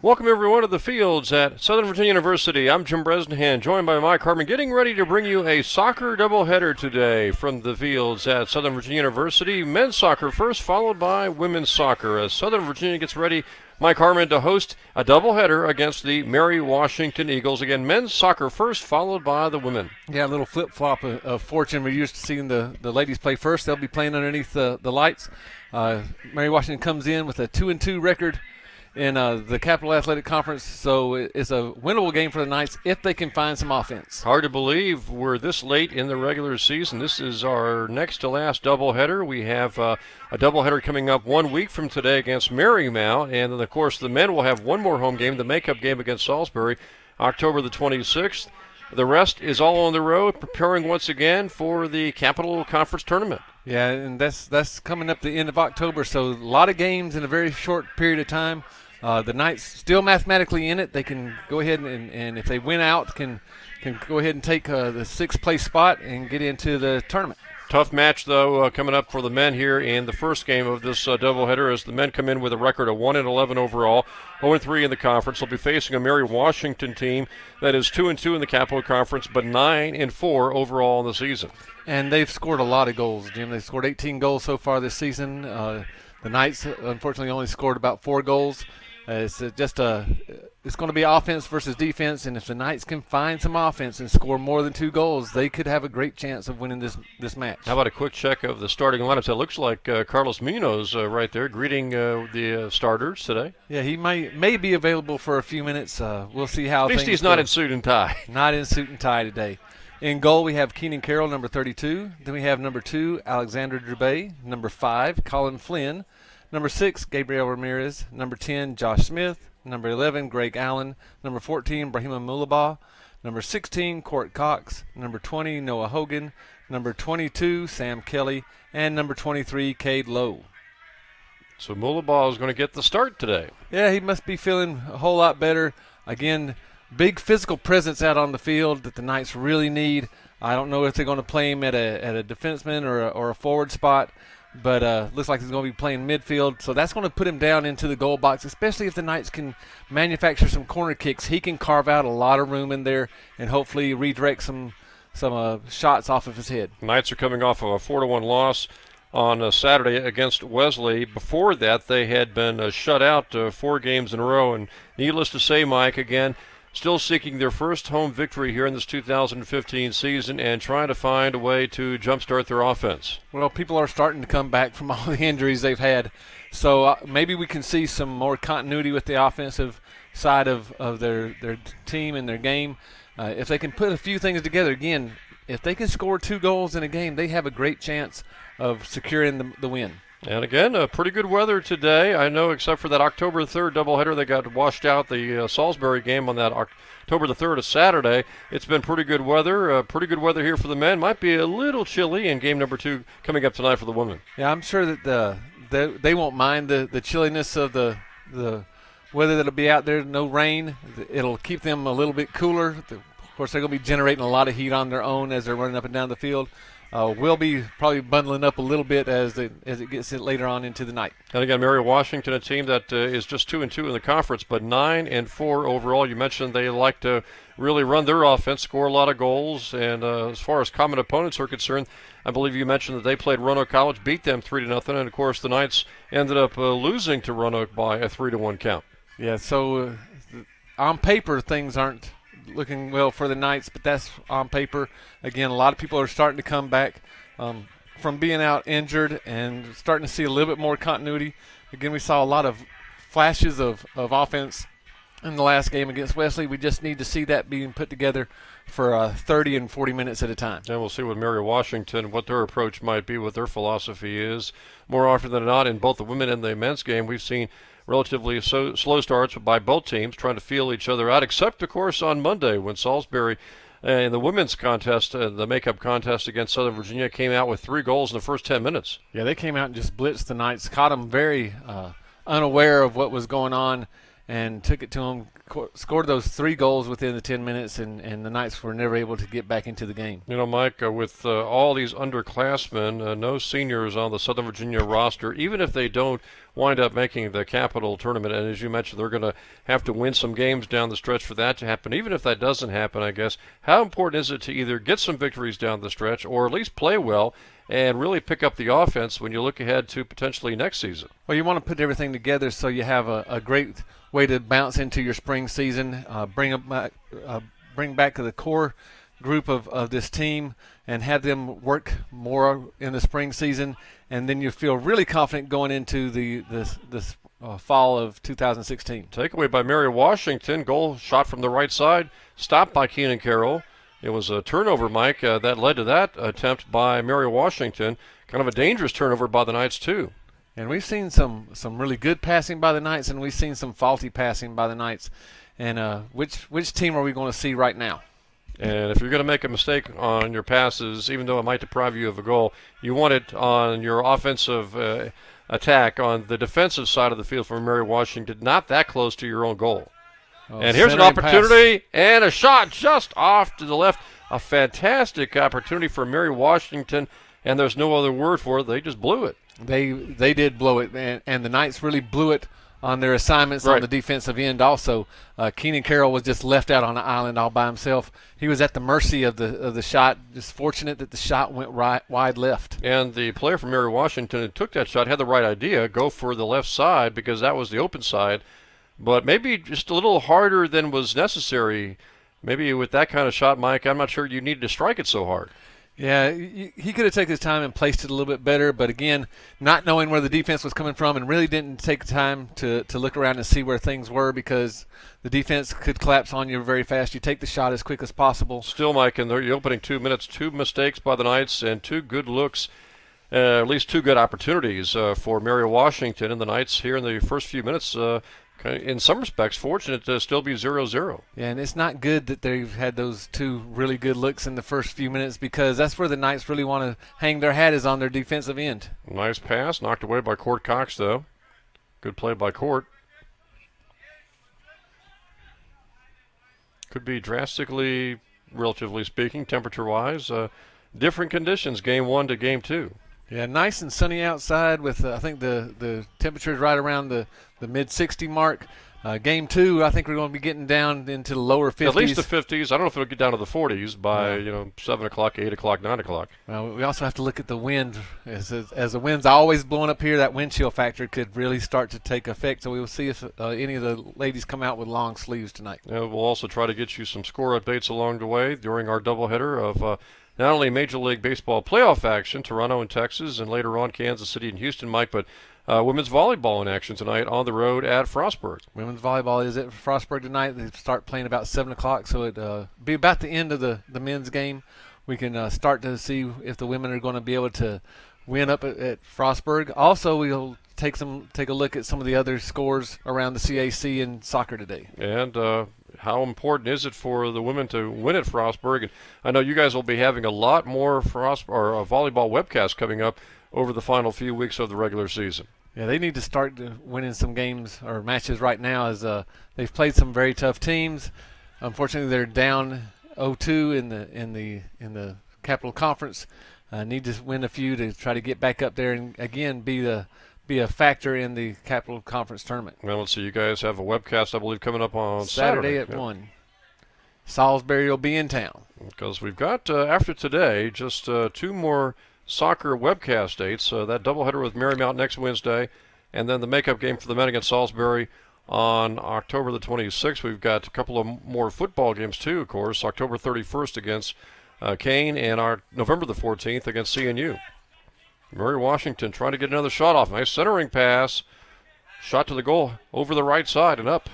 Welcome everyone to the fields at Southern Virginia University. I'm Jim Bresnahan, joined by Mike Harmon, getting ready to bring you a soccer doubleheader today from the fields at Southern Virginia University. Men's soccer first, followed by women's soccer. As Southern Virginia gets ready, Mike Harmon to host a doubleheader against the Mary Washington Eagles. Again, men's soccer first, followed by the women. Yeah, a little flip-flop of fortune. We're used to seeing the ladies play first. They'll be playing underneath the lights. Mary Washington comes in with a 2-2 record in the Capital Athletic Conference, so it's a winnable game for the Knights if they can find some offense. Hard to believe we're this late in the regular season. This is our next to last doubleheader. We have a doubleheader coming up 1 week from today against Marymount, and then, of course, the men will have one more home game, the makeup game against Salisbury, October the 26th. The rest is all on the road, preparing once again for the Capital Conference tournament. Yeah, and that's coming up the end of October, so a lot of games in a very short period of time. The Knights still mathematically in it. They can go ahead and if they win out, can go ahead and take the sixth place spot and get into the tournament. Tough match, though, coming up for the men here in the first game of this doubleheader as the men come in with a record of 1-11 overall, 0-3 in the conference. They'll be facing a Mary Washington team that is 2-2 in the Capital Conference, but 9-4 overall in the season. And they've scored a lot of goals, Jim. They've scored 18 goals so far this season. The Knights, unfortunately, only scored about 4 goals. It's going to be offense versus defense, and if the Knights can find some offense and score more than 2 goals, they could have a great chance of winning this match. How about a quick check of the starting lineups? It looks like Carlos Munoz right there greeting the starters today. Yeah, he may be available for a few minutes. We'll see how At least things he's not go. in suit and tie. Not in suit and tie today. In goal, we have Keenan Carroll, number 32. Then we have number 2, Alexander Dubé. Number 5, Colin Flynn. Number 6, Gabriel Ramirez. Number 10, Josh Smith. Number 11, Greg Allen. Number 14, Brahima Mulabah. Number 16, Court Cox. Number 20, Noah Hogan. Number 22, Sam Kelly. And number 23, Cade Lowe. So Mulabah is going to get the start today. Yeah, he must be feeling a whole lot better. Again, big physical presence out on the field that the Knights really need. I don't know if they're going to play him at a defenseman or a forward spot, but looks like he's going to be playing midfield. So that's going to put him down into the goal box, especially if the Knights can manufacture some corner kicks. He can carve out a lot of room in there and hopefully redirect some shots off of his head. Knights are coming off of a 4-1 loss on Saturday against Wesley. Before that, they had been shut out 4 games in a row. And needless to say, Mike, again, still seeking their first home victory here in this 2015 season and trying to find a way to jumpstart their offense. Well, people are starting to come back from all the injuries they've had. So maybe we can see some more continuity with the offensive side of their team and their game. If they can put a few things together, again, if they can score 2 goals in a game, they have a great chance of securing the win. And again, pretty good weather today. I know except for that October 3rd doubleheader, they got washed out the Salisbury game on that October the 3rd, a Saturday. It's been pretty good weather. Pretty good weather here for the men. Might be a little chilly in game number 2 coming up tonight for the women. Yeah, I'm sure that they won't mind the chilliness of the weather that'll be out there. No rain. It'll keep them a little bit cooler. Of course, they're going to be generating a lot of heat on their own as they're running up and down the field. We'll be probably bundling up a little bit as it gets later on into the night. And again, Mary Washington, a team that is just 2-2 in the conference, but 9-4 overall. You mentioned they like to really run their offense, score a lot of goals, and as far as common opponents are concerned, I believe you mentioned that they played Roanoke College, beat them 3-0, and of course the Knights ended up losing to Roanoke by a 3-1 count. Yeah, so on paper things aren't looking well for the Knights, but that's on paper. Again, a lot of people are starting to come back from being out injured and starting to see a little bit more continuity. Again, we saw a lot of flashes of offense in the last game against Wesley. We just need to see that being put together for 30 and 40 minutes at a time. And we'll see with Mary Washington what their approach might be, what their philosophy is. More often than not, in both the women and the men's game, we've seen relatively slow starts by both teams trying to feel each other out, except, of course, on Monday when Salisbury in the women's contest, the makeup contest against Southern Virginia, came out with 3 goals in the first 10 minutes. Yeah, they came out and just blitzed the Knights, caught them very unaware of what was going on, and took it to them scored those 3 goals within the 10 minutes, and the Knights were never able to get back into the game. You know, Mike, with all these underclassmen, no seniors on the Southern Virginia roster, even if they don't wind up making the Capital Tournament, and as you mentioned, they're going to have to win some games down the stretch for that to happen. Even if that doesn't happen, I guess, how important is it to either get some victories down the stretch or at least play well and really pick up the offense when you look ahead to potentially next season? Well, you want to put everything together so you have a great way to bounce into your spring season, bring back the core group of this team and have them work more in the spring season, and then you feel really confident going into the fall of 2016. Takeaway by Mary Washington, goal shot from the right side, stopped by Keenan Carroll. It was a turnover, Mike, that led to that attempt by Mary Washington. Kind of a dangerous turnover by the Knights, too. And we've seen some really good passing by the Knights, and we've seen some faulty passing by the Knights. And which team are we going to see right now? And if you're going to make a mistake on your passes, even though it might deprive you of a goal, you want it on your offensive attack on the defensive side of the field from Mary Washington, not that close to your own goal. And here's an opportunity and a shot just off to the left. A fantastic opportunity for Mary Washington, and there's no other word for it. They just blew it. They did blow it, and the Knights really blew it on their assignments on the defensive end also. Keenan Carroll was just left out on the island all by himself. He was at the mercy of the shot. Just fortunate that the shot went wide left. And the player from Mary Washington who took that shot had the right idea, go for the left side because that was the open side. But maybe just a little harder than was necessary. Maybe with that kind of shot, Mike, I'm not sure you needed to strike it so hard. Yeah, he could have taken his time and placed it a little bit better, but again, not knowing where the defense was coming from and really didn't take time to look around and see where things were because the defense could collapse on you very fast. You take the shot as quick as possible. Still, Mike, in the opening 2 minutes, 2 mistakes by the Knights and 2 good looks, at least 2 good opportunities for Mary Washington, and the Knights here in the first few minutes in some respects, fortunate to still be 0-0. Yeah, and it's not good that they've had those 2 really good looks in the first few minutes because that's where the Knights really want to hang their hat is on their defensive end. Nice pass, knocked away by Court Cox, though. Good play by Court. Could be drastically, relatively speaking, temperature-wise, different conditions, game 1 to game 2. Yeah, nice and sunny outside with, I think, the temperatures right around the mid-60 mark. Game 2, I think we're going to be getting down into the lower 50s. At least the 50s. I don't know if it'll get down to the 40s by 7 o'clock, 8 o'clock, 9 o'clock. Well, we also have to look at the wind. As the wind's always blowing up here, that wind chill factor could really start to take effect. So we will see if any of the ladies come out with long sleeves tonight. We'll also try to get you some score updates along the way during our doubleheader of not only Major League Baseball playoff action, Toronto and Texas, and later on Kansas City and Houston, Mike, but women's volleyball in action tonight on the road at Frostburg. Women's volleyball is at Frostburg tonight. They start playing about 7 o'clock, so it'll be about the end of the men's game. We can start to see if the women are going to be able to win up at Frostburg. Also, we'll take a look at some of the other scores around the CAC in soccer today. And how important is it for the women to win at Frostburg? And I know you guys will be having a lot more volleyball webcasts coming up over the final few weeks of the regular season. Yeah, they need to start winning some games or matches right now as they've played some very tough teams. Unfortunately, they're down 0-2 in the Capital Conference. Need to win a few to try to get back up there and again be a factor in the Capital Conference tournament. Well, let's see. You guys have a webcast, I believe, coming up on Saturday at 1. Salisbury will be in town. Because we've got, after today, just 2 more soccer webcast dates. That doubleheader with Marymount next Wednesday, and then the makeup game for the men against Salisbury on October the 26th. We've got a couple of more football games, too, of course. October 31st against Kane, and our November the 14th against CNU. Mary Washington trying to get another shot off. Nice centering pass. Shot to the goal over the right side and up.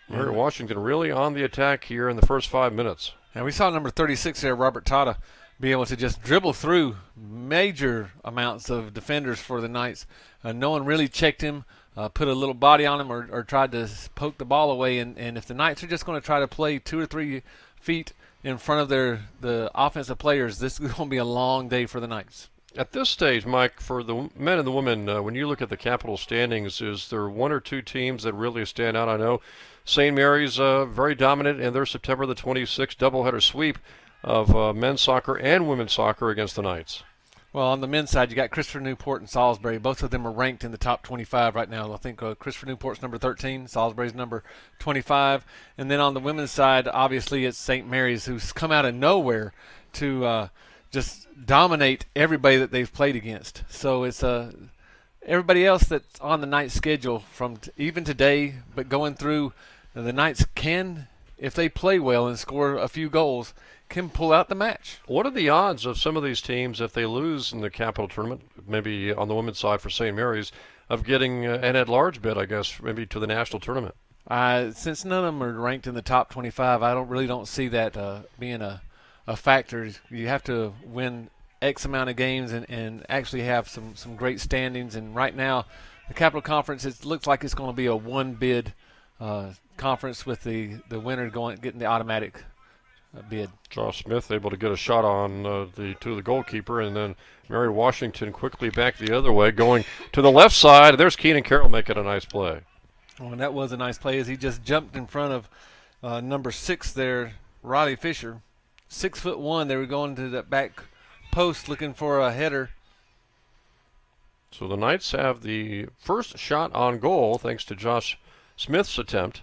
Mary Washington really on the attack here in the first 5 minutes. And we saw number 36 there, Robert Tata, be able to just dribble through major amounts of defenders for the Knights. No one really checked him, put a little body on him, or tried to poke the ball away. And if the Knights are just going to try to play 2 or 3 feet in front of the offensive players, this is going to be a long day for the Knights. At this stage, Mike, for the men and the women, when you look at the Capital standings, is there one or two teams that really stand out? I know St. Mary's very dominant in their September the 26th doubleheader sweep of men's soccer and women's soccer against the Knights. Well, on the men's side, you got Christopher Newport and Salisbury. Both of them are ranked in the top 25 right now. I think Christopher Newport's number 13, Salisbury's number 25. And then on the women's side, obviously it's St. Mary's, who's come out of nowhere to just dominate everybody that they've played against. So it's everybody else that's on the Knights schedule from even today, but going through, the Knights can, if they play well and score a few goals, can pull out the match. What are the odds of some of these teams, if they lose in the Capital tournament, maybe on the women's side for St. Mary's, of getting an at-large bid, I guess, maybe to the national tournament? Since none of them are ranked in the top 25, I don't see that being a factor. You have to win X amount of games and actually have some great standings. And right now, the Capital Conference, it looks like it's going to be a one-bid conference with the winner getting the automatic bid. Josh Smith able to get a shot on to the goalkeeper, and then Mary Washington quickly back the other way, going to the left side. There's Keenan Carroll making a nice play. Oh, and that was a nice play as he just jumped in front of number 6 there, Riley Fisher. 6'1". They were going to that back post looking for a header. So the Knights have the first shot on goal thanks to Josh Smith's attempt.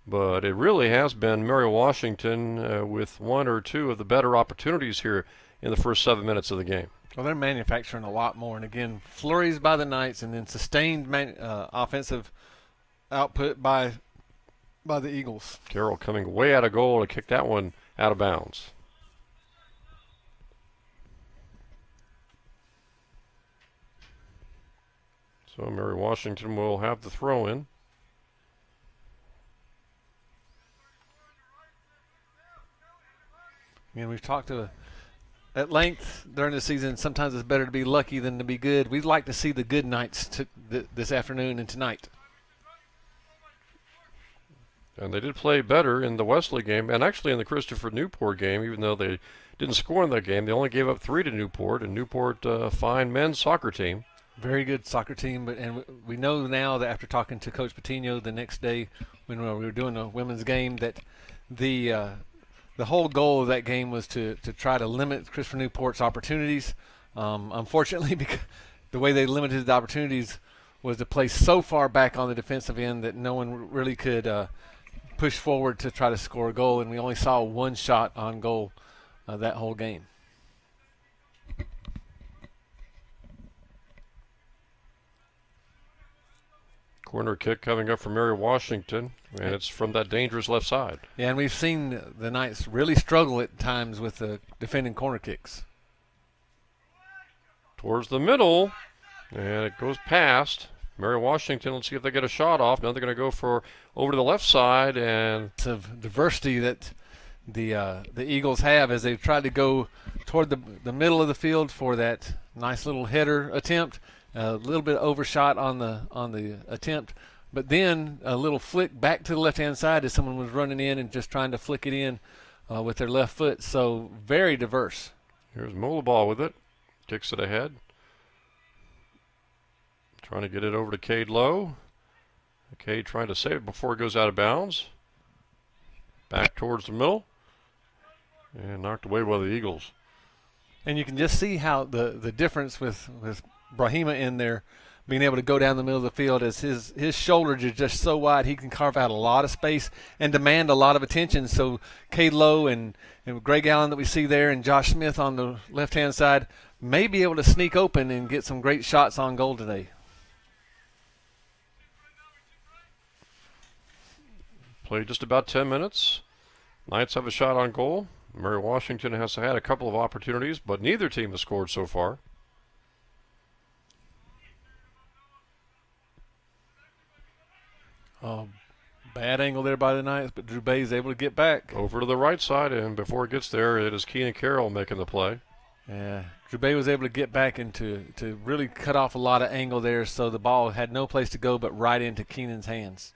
But it really has been Mary Washington with one or two of the better opportunities here in the first 7 minutes of the game. Well, they're manufacturing a lot more. And, again, flurries by the Knights and then sustained offensive output by the Eagles. Carroll coming way out of goal to kick that one out of bounds. So Mary Washington will have the throw in. And we've talked at length during the season. Sometimes it's better to be lucky than to be good. We'd like to see the good Knights this afternoon and tonight. And they did play better in the Wesley game and actually in the Christopher Newport game, even though they didn't score in that game. They only gave up 3 to Newport, and Newport, a fine men's soccer team. Very good soccer team, and we know now that after talking to Coach Patino the next day when we were doing the women's game that the whole goal of that game was to try to limit Christopher Newport's opportunities. Unfortunately, because the way they limited the opportunities was to play so far back on the defensive end that no one really could push forward to try to score a goal, and we only saw one shot on goal that whole game. Corner kick coming up from Mary Washington, and it's from that dangerous left side. Yeah, and we've seen the Knights really struggle at times with the defending corner kicks. Towards the middle, and it goes past. Mary Washington, let's see if they get a shot off. Now they're going to go for over to the left side. And of diversity that the Eagles have as they've tried to go toward the middle of the field for that nice little header attempt. A little bit overshot on the attempt, but then a little flick back to the left-hand side as someone was running in and just trying to flick it in with their left foot. So very diverse. Here's Moleball with it. Kicks it ahead. Trying to get it over to Cade Lowe. Cade trying to save it before it goes out of bounds. Back towards the middle. And knocked away by the Eagles. And you can just see how the difference with Brahima in there being able to go down the middle of the field as his shoulders are just so wide he can carve out a lot of space and demand a lot of attention. So Cade Lowe and Greg Allen that we see there and Josh Smith on the left-hand side may be able to sneak open and get some great shots on goal today. Played just about 10 minutes. Knights have a shot on goal. Mary Washington has had a couple of opportunities, but neither team has scored so far. Bad angle there by the Knights, but Drew Bay is able to get back. Over to the right side, and before it gets there, it is Keenan Carroll making the play. Yeah, Drew Bay was able to get back and to really cut off a lot of angle there, so the ball had no place to go but right into Keenan's hands.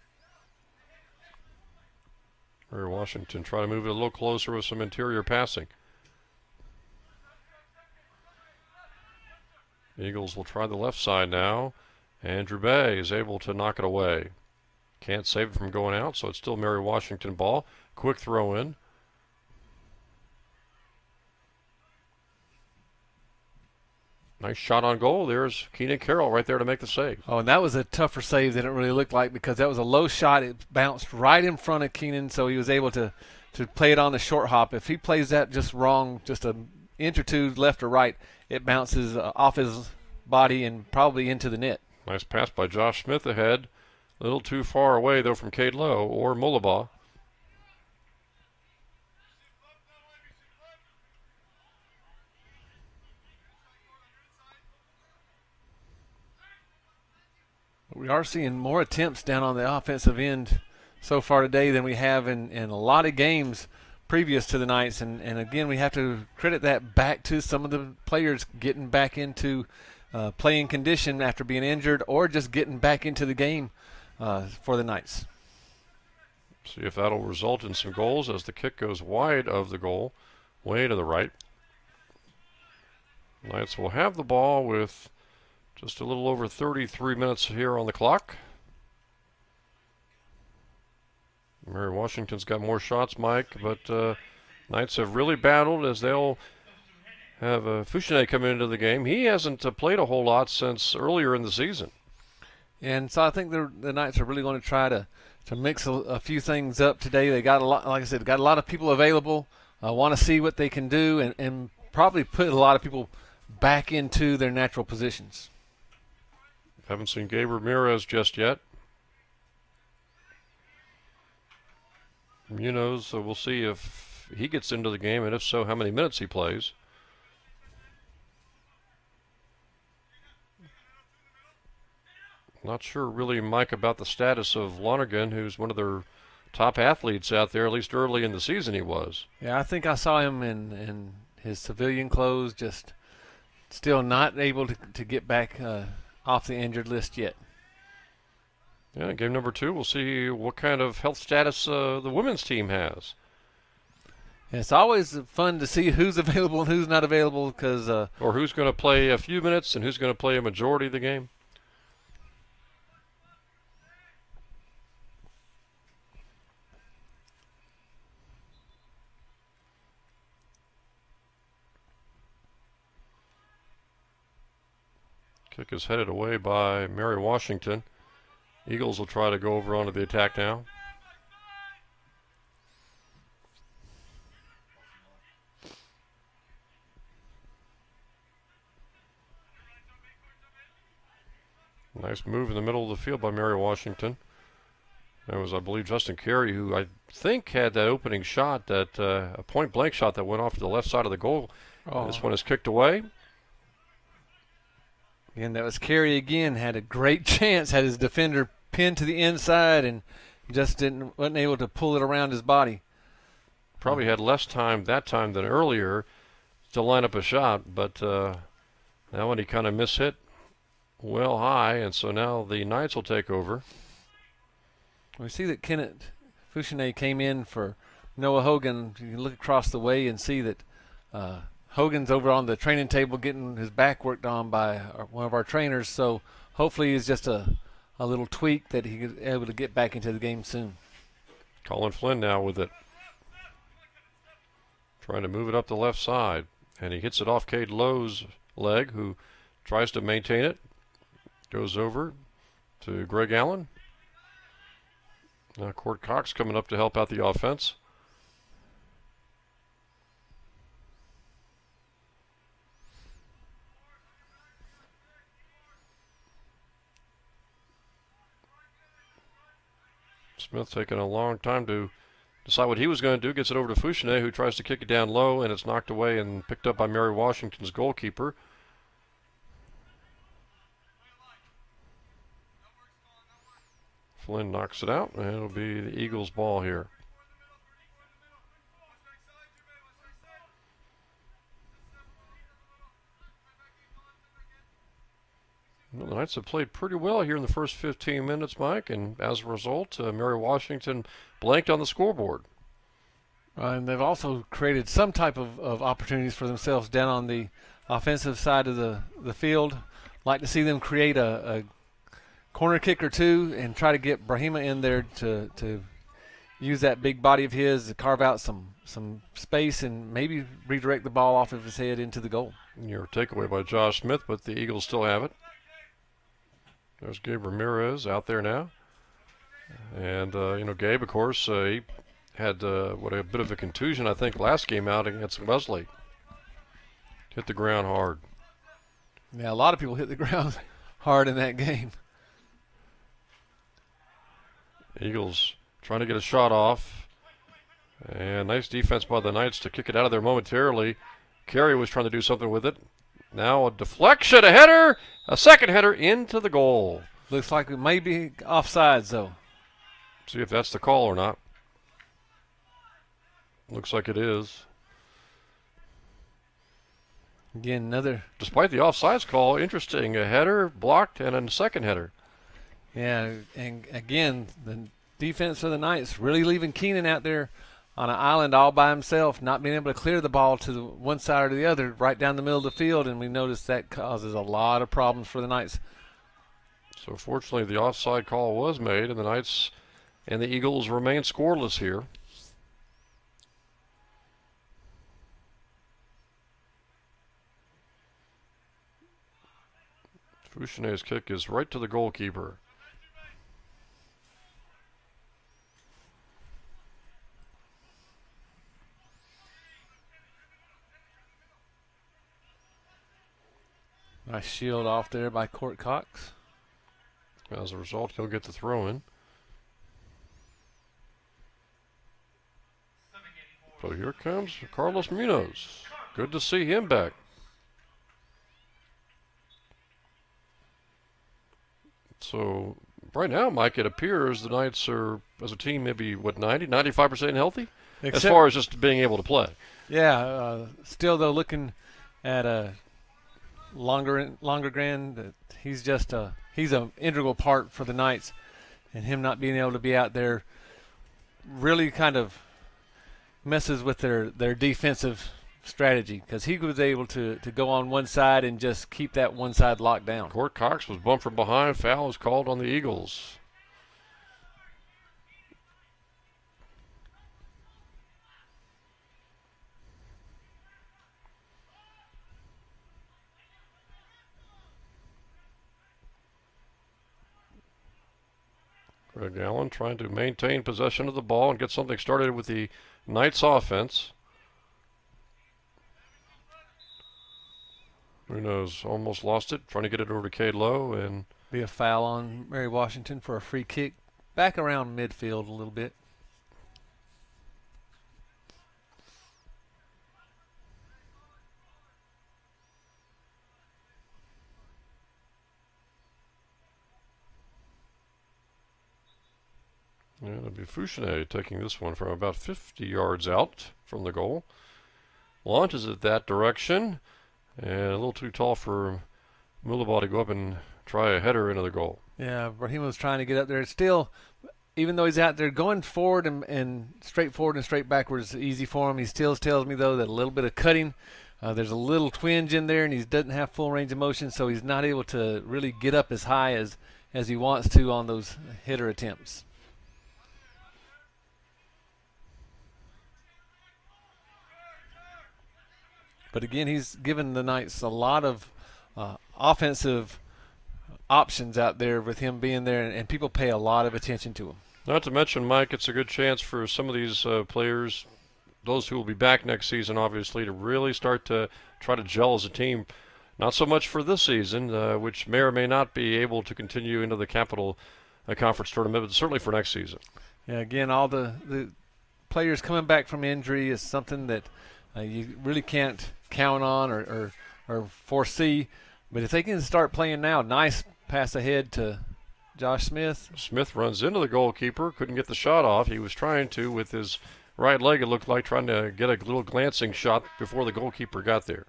Mary Washington trying to move it a little closer with some interior passing. Eagles will try the left side now. Andrew Bay is able to knock it away. Can't save it from going out, so it's still Mary Washington ball. Quick throw in. Nice shot on goal. There's Keenan Carroll right there to make the save. Oh, and that was a tougher save than it really looked like because that was a low shot. It bounced right in front of Keenan, so he was able to play it on the short hop. If he plays that just wrong, just an inch or two left or right, it bounces off his body and probably into the net. Nice pass by Josh Smith ahead. A little too far away, though, from Cade Lowe or Mullabaugh. We are seeing more attempts down on the offensive end so far today than we have in a lot of games previous to the Knights. And again, we have to credit that back to some of the players getting back into playing condition after being injured or just getting back into the game for the Knights. See if that'll result in some goals as the kick goes wide of the goal, way to the right. Knights will have the ball with just a little over 33 minutes here on the clock. Mary Washington's got more shots, Mike, but Knights have really battled as they'll have Fouchonnet come into the game. He hasn't played a whole lot since earlier in the season. And so I think the Knights are really going to try to mix a few things up today. They got a lot, like I said, got a lot of people available. Want to see what they can do and probably put a lot of people back into their natural positions. Haven't seen Gabe Ramirez just yet. So we'll see if he gets into the game, and if so, how many minutes he plays. Not sure really, Mike, about the status of Lonergan, who's one of their top athletes out there, at least early in the season he was. Yeah, I think I saw him in his civilian clothes, just still not able to get back off the injured list yet. Yeah, game number 2, we'll see what kind of health status the women's team has. It's always fun to see who's available and who's not available because or who's going to play a few minutes and who's going to play a majority of the game. Kick is headed away by Mary Washington. Eagles will try to go over onto the attack now. Nice move in the middle of the field by Mary Washington. That was, I believe, Justin Carey, who I think had that opening shot, that a point-blank shot that went off to the left side of the goal. Oh. This one is kicked away. And that was Carey again. Had a great chance. Had his defender pinned to the inside and just wasn't able to pull it around his body. Probably had less time that time than earlier to line up a shot, but that one he kind of mishit well high, and so now the Knights will take over. We see that Kenneth Fouchonnet came in for Noah Hogan. You can look across the way and see that Hogan's over on the training table getting his back worked on by one of our trainers, so hopefully it's just a little tweak that he is able to get back into the game soon. Colin Flynn now with it. Trying to move it up the left side, and he hits it off Cade Lowe's leg, who tries to maintain it. Goes over to Greg Allen. Now Court Cox coming up to help out the offense. Smith taking a long time to decide what he was going to do. Gets it over to Fouchonnet, who tries to kick it down low, and it's knocked away and picked up by Mary Washington's goalkeeper. Flynn knocks it out, and it'll be the Eagles' ball here. Well, the Knights have played pretty well here in the first 15 minutes, Mike, and as a result, Mary Washington blanked on the scoreboard. And they've also created some type of opportunities for themselves down on the offensive side of the field. Like to see them create a corner kick or two and try to get Brahima in there to use that big body of his to carve out some space and maybe redirect the ball off of his head into the goal. Your takeaway by Josh Smith, but the Eagles still have it. There's Gabe Ramirez out there now. And, Gabe, of course, he had a bit of a contusion, I think, last game out against Wesley. Hit the ground hard. Yeah, a lot of people hit the ground hard in that game. Eagles trying to get a shot off. And nice defense by the Knights to kick it out of there momentarily. Carey was trying to do something with it. Now a deflection, a header, a second header into the goal. Looks like it may be offsides, though. See if that's the call or not. Looks like it is. Again, another. Despite the offsides call, interesting. A header blocked and a second header. Yeah, and again, the defense of the Knights really leaving Keenan out there on an island all by himself, not being able to clear the ball to the one side or the other, right down the middle of the field, and we noticed that causes a lot of problems for the Knights. So fortunately, the offside call was made, and the Knights and the Eagles remain scoreless here. Fouchenet's kick is right to the goalkeeper. Nice shield off there by Court Cox. As a result, he'll get the throw in. So here comes Carlos Munoz. Good to see him back. So right now, Mike, it appears the Knights are, as a team, maybe, 95% healthy? As far as just being able to play. Yeah, still, though, looking at a longer Grand, he's just he's an integral part for the Knights, and him not being able to be out there really kind of messes with their defensive strategy, because he was able to go on one side and just keep that one side locked down. Court Cox was bumped from behind. Foul was called on the Eagles. Greg Allen trying to maintain possession of the ball and get something started with the Knights offense. Munoz almost lost it, trying to get it over to Cade Lowe, and be a foul on Mary Washington for a free kick back around midfield a little bit. Yeah, it'll be Fouchenet taking this one from about 50 yards out from the goal. Launches it that direction, and a little too tall for Mulabah to go up and try a header into the goal. Yeah, Brahima was trying to get up there. Still, even though he's out there going forward and straight forward and straight backwards is easy for him, he still tells me, though, that a little bit of cutting, there's a little twinge in there, and he doesn't have full range of motion, so he's not able to really get up as high as he wants to on those header attempts. But again, he's given the Knights a lot of offensive options out there with him being there, and people pay a lot of attention to him. Not to mention, Mike, it's a good chance for some of these players, those who will be back next season, obviously, to really start to try to gel as a team. Not so much for this season, which may or may not be able to continue into the Capital Conference tournament, but certainly for next season. Yeah, again, all the players coming back from injury is something that you really can't count on or foresee. But if they can start playing now, nice pass ahead to Josh Smith. Smith runs into the goalkeeper, couldn't get the shot off. He was trying to with his right leg, it looked like, trying to get a little glancing shot before the goalkeeper got there.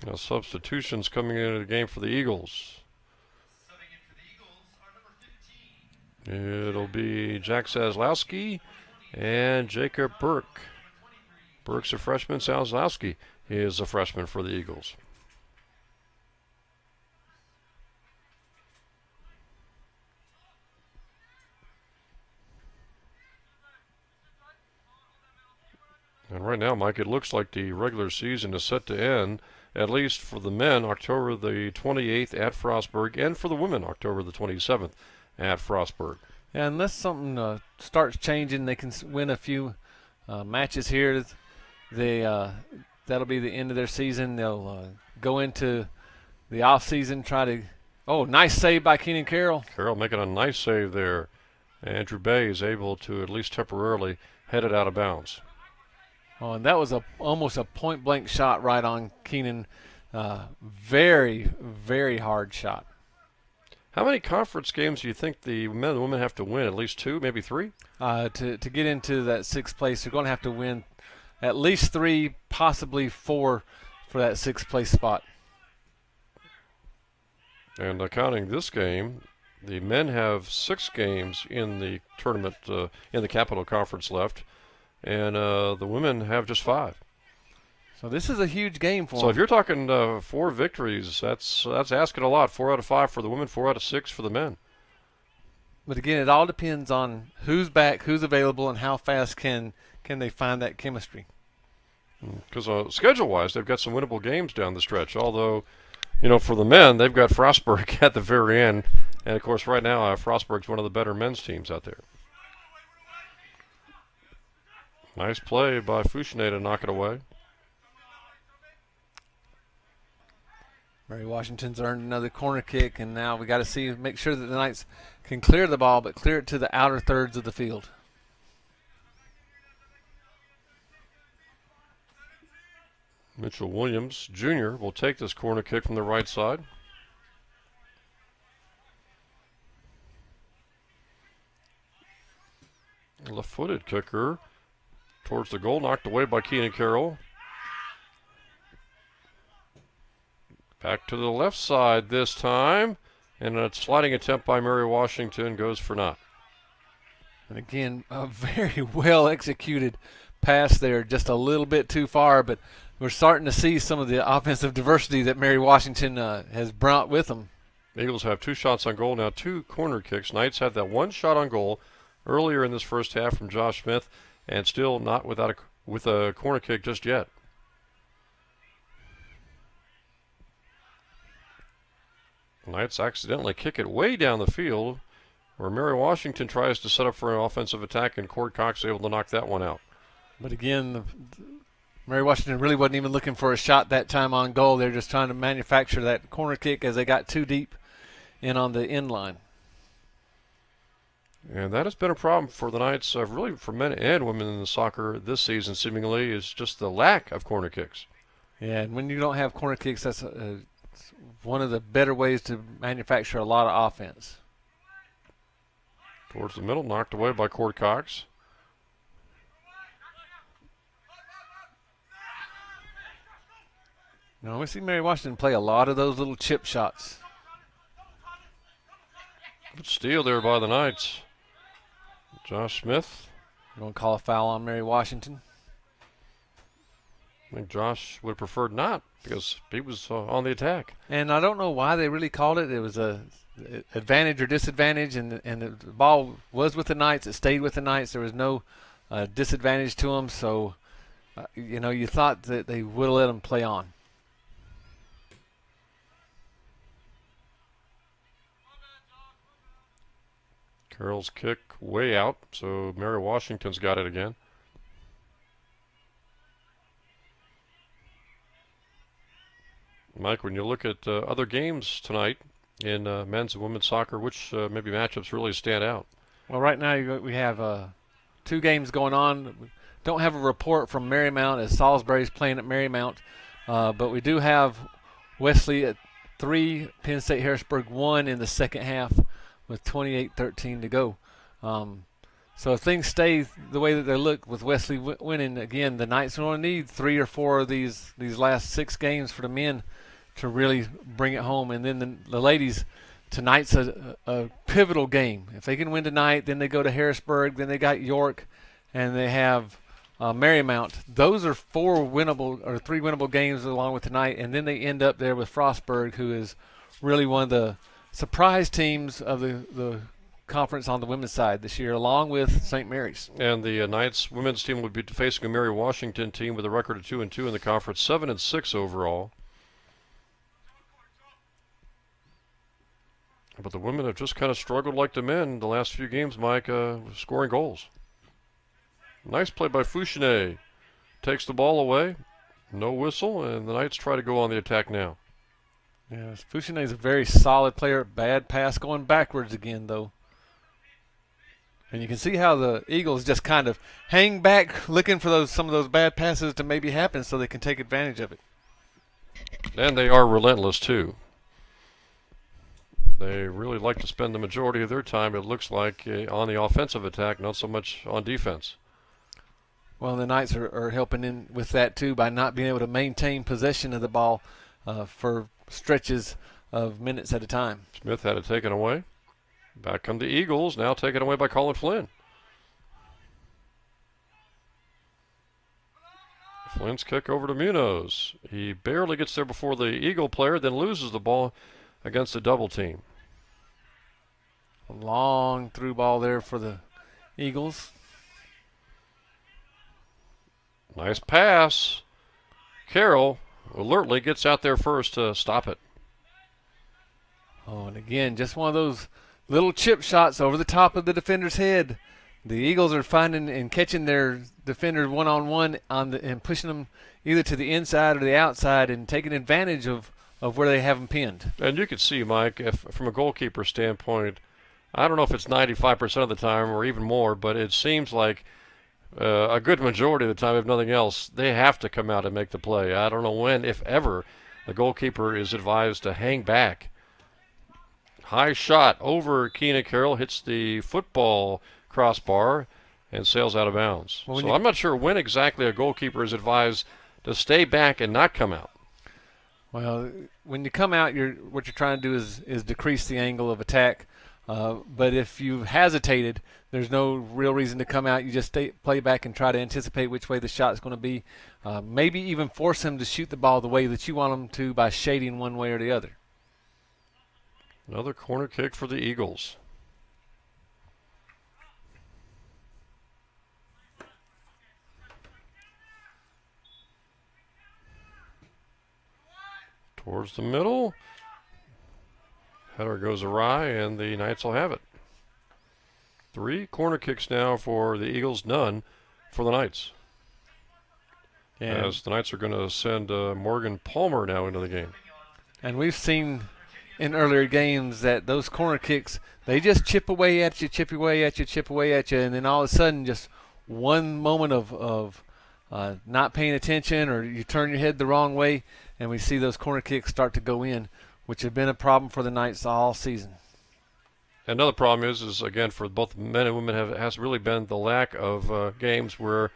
Now substitutions coming into the game for the Eagles. It'll be Jack Zaslowski and Jacob Burke. Burke's a freshman. Salzowski is a freshman for the Eagles. And right now, Mike, it looks like the regular season is set to end, at least for the men, October the 28th at Frostburg, and for the women, October the 27th at Frostburg. Yeah, unless something starts changing, they can win a few matches here. That'll be the end of their season. They'll go into the off season, try to. Oh, nice save by Keenan Carroll. Carroll making a nice save there. Andrew Bay is able to at least temporarily head it out of bounds. Oh, and that was almost a point-blank shot right on Keenan. Very, very hard shot. How many conference games do you think the men and women have to win? At least 2, maybe 3? To get into that 6th place, they're going to have to win at least 3, possibly 4 for that 6th place spot. And counting this game, the men have 6 games in the tournament, in the Capital Conference left, and the women have just 5. So this is a huge game for them. So if you're talking 4 victories, that's asking a lot. 4 out of 5 for the women, 4 out of 6 for the men. But again, it all depends on who's back, who's available, and how fast can they find that chemistry. Because schedule-wise, they've got some winnable games down the stretch. Although, for the men, they've got Frostburg at the very end. And, of course, right now, Frostburg's one of the better men's teams out there. Nice play by Fouchonnet to knock it away. Mary Washington's earned another corner kick, and now we got to make sure that the Knights can clear the ball, but clear it to the outer thirds of the field. Mitchell Williams, Jr. will take this corner kick from the right side. Left-footed kicker towards the goal, knocked away by Keenan Carroll. Back to the left side this time, and a sliding attempt by Mary Washington goes for naught. And again, a very well executed pass there, just a little bit too far, but we're starting to see some of the offensive diversity that Mary Washington has brought with them. Eagles have 2 shots on goal now, 2 corner kicks. Knights had that 1 shot on goal earlier in this first half from Josh Smith, and still not with a corner kick just yet. Knights accidentally kick it way down the field, where Mary Washington tries to set up for an offensive attack, and Cord Cox is able to knock that one out. But again, Mary Washington really wasn't even looking for a shot that time on goal. They're just trying to manufacture that corner kick as they got too deep in on the end line. And that has been a problem for the Knights, really for men and women in the soccer this season, seemingly, is just the lack of corner kicks. Yeah, and when you don't have corner kicks, that's one of the better ways to manufacture a lot of offense. Towards the middle, knocked away by Cord Cox. Now we see Mary Washington play a lot of those little chip shots. Good steal there by the Knights. Josh Smith. Going to call a foul on Mary Washington. I think Josh would have preferred not, because he was on the attack. And I don't know why they really called it. It was a advantage or disadvantage, and the ball was with the Knights. It stayed with the Knights. There was no disadvantage to them. So, you thought that they would have let them play on. Carroll's kick way out, so Mary Washington's got it again. Mike, when you look at other games tonight in men's and women's soccer, which maybe matchups really stand out? Well, right now we have 2 games going on. We don't have a report from Marymount as Salisbury's playing at Marymount, but we do have Wesley at 3, Penn State Harrisburg 1 in the second half with 28-13 to go. So if things stay the way that they look with Wesley winning, again, the Knights are going to need 3 or 4 of these last 6 games for the men to really bring it home. And then the ladies, tonight's a pivotal game. If they can win tonight, then they go to Harrisburg, then they got York, and they have Marymount. Those are 3 winnable games along with tonight, and then they end up there with Frostburg, who is really one of the surprise teams of the conference on the women's side this year, along with St. Mary's. And the Knights women's team would be facing a Mary Washington team with a record of 2-2 in the conference, 7-6 overall. But the women have just kind of struggled like the men the last few games, Mike, scoring goals. Nice play by Fouchonnet. Takes the ball away. No whistle, and the Knights try to go on the attack now. Yes, Fouchonnet is a very solid player. Bad pass going backwards again, though. And you can see how the Eagles just kind of hang back, looking for some of those bad passes to maybe happen so they can take advantage of it. And they are relentless, too. They really like to spend the majority of their time, it looks like, on the offensive attack, not so much on defense. Well, the Knights are helping in with that, too, by not being able to maintain possession of the ball for stretches of minutes at a time. Smith had it taken away. Back come the Eagles, now taken away by Colin Flynn. Flynn's kick over to Munoz. He barely gets there before the Eagle player, then loses the ball against the double team. A long through ball there for the Eagles. Nice pass. Carroll alertly gets out there first to stop it. Oh, and again, just one of those little chip shots over the top of the defender's head. The Eagles are finding and catching their defenders one-on-one and pushing them either to the inside or the outside and taking advantage of where they have them pinned. And you can see, Mike, from a goalkeeper standpoint, I don't know if it's 95% of the time or even more, but it seems like a good majority of the time, if nothing else, they have to come out and make the play. I don't know when, if ever, the goalkeeper is advised to hang back. High shot over Keena Carroll, hits the football crossbar and sails out of bounds. Well, so I'm not sure when exactly a goalkeeper is advised to stay back and not come out. Well, when you come out, what you're trying to do is decrease the angle of attack. But if you've hesitated, there's no real reason to come out. You just play back and try to anticipate which way the shot is going to be. Maybe even force him to shoot the ball the way that you want him to by shading one way or the other. Another corner kick for the Eagles. Towards the middle. Header goes awry, and the Knights will have it. 3 corner kicks now for the Eagles, none for the Knights. Yeah. As the Knights are going to send Morgan Palmer now into the game. And we've seen in earlier games that those corner kicks, they just chip away at you, chip away at you, chip away at you, and then all of a sudden just one moment of not paying attention, or you turn your head the wrong way, and we see those corner kicks start to go in, which have been a problem for the Knights all season. Another problem is again, for both men and women, has really been the lack of games where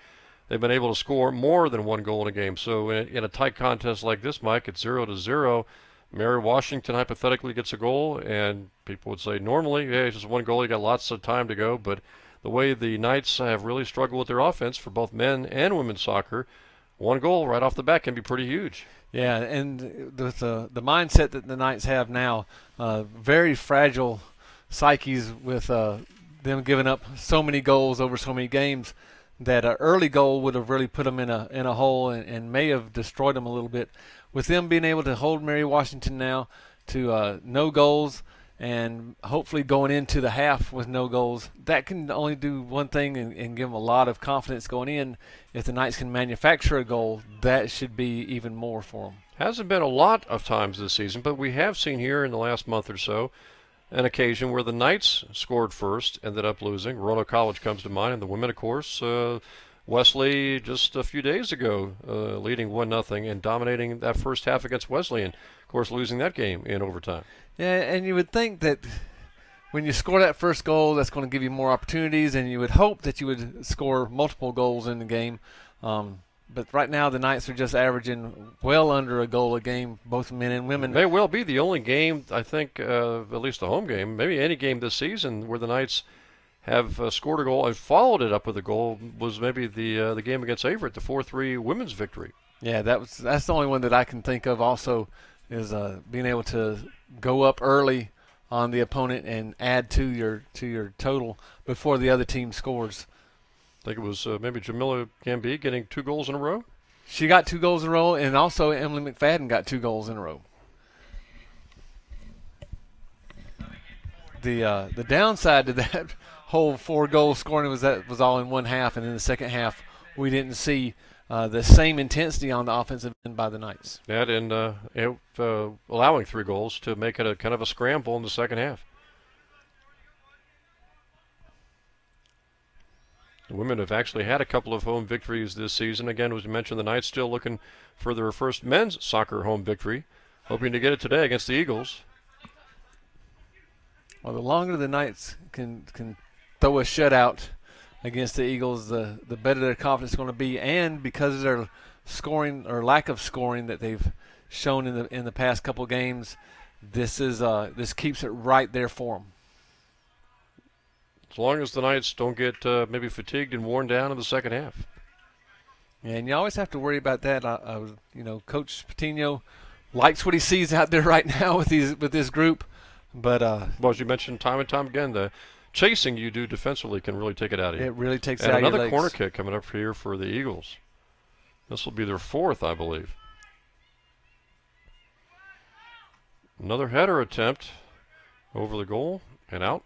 they've been able to score more than one goal in a game. So in a tight contest like this, Mike, it's 0-0. Mary Washington hypothetically gets a goal, and people would say normally, hey, it's just one goal, you got lots of time to go. But the way the Knights have really struggled with their offense for both men and women's soccer, one goal right off the bat can be pretty huge. Yeah, and with the mindset that the Knights have now, very fragile psyches with them giving up so many goals over so many games, that an early goal would have really put them in a hole and may have destroyed them a little bit. With them being able to hold Mary Washington now to no goals and hopefully going into the half with no goals, that can only do one thing and give them a lot of confidence going in. If the Knights can manufacture a goal, that should be even more for them. Hasn't been a lot of times this season, but we have seen here in the last month or so an occasion where the Knights scored first, ended up losing. Roanoke College comes to mind, and the women, of course, Wesley just a few days ago leading 1-0 and dominating that first half against Wesleyan. Of course, losing that game in overtime. Yeah, and you would think that when you score that first goal, that's going to give you more opportunities, and you would hope that you would score multiple goals in the game. But right now the Knights are just averaging well under a goal a game, both men and women. May well be the only game, I think, at least the home game, maybe any game this season, where the Knights have scored a goal and followed it up with a goal was maybe the game against Averett, the 4-3 women's victory. Yeah, that's the only one that I can think of. Also, is being able to go up early on the opponent and add to your total before the other team scores. I think it was maybe Jamila Gambi getting 2 goals in a row. She got 2 goals in a row, and also Emily McFadden got 2 goals in a row. The downside to that whole 4-goal scoring was that was all in one half, and in the second half we didn't see the same intensity on the offensive end by the Knights. That and allowing 3 goals to make it a kind of a scramble in the second half. The women have actually had a couple of home victories this season. Again, as we mentioned, the Knights still looking for their first men's soccer home victory, hoping to get it today against the Eagles. Well, the longer the Knights can throw a shutout against the Eagles, the better their confidence is going to be, and because of their scoring or lack of scoring that they've shown in the past couple games, this keeps it right there for them. As long as the Knights don't get maybe fatigued and worn down in the second half. And you always have to worry about that. Coach Patino likes what he sees out there right now with this group. But well, as you mentioned time and time again, the chasing you do defensively can really take it out of you. It really takes it out of you. And your another legs. corner kick coming up here for the Eagles. This will be their 4th, I believe. Another header attempt over the goal and out.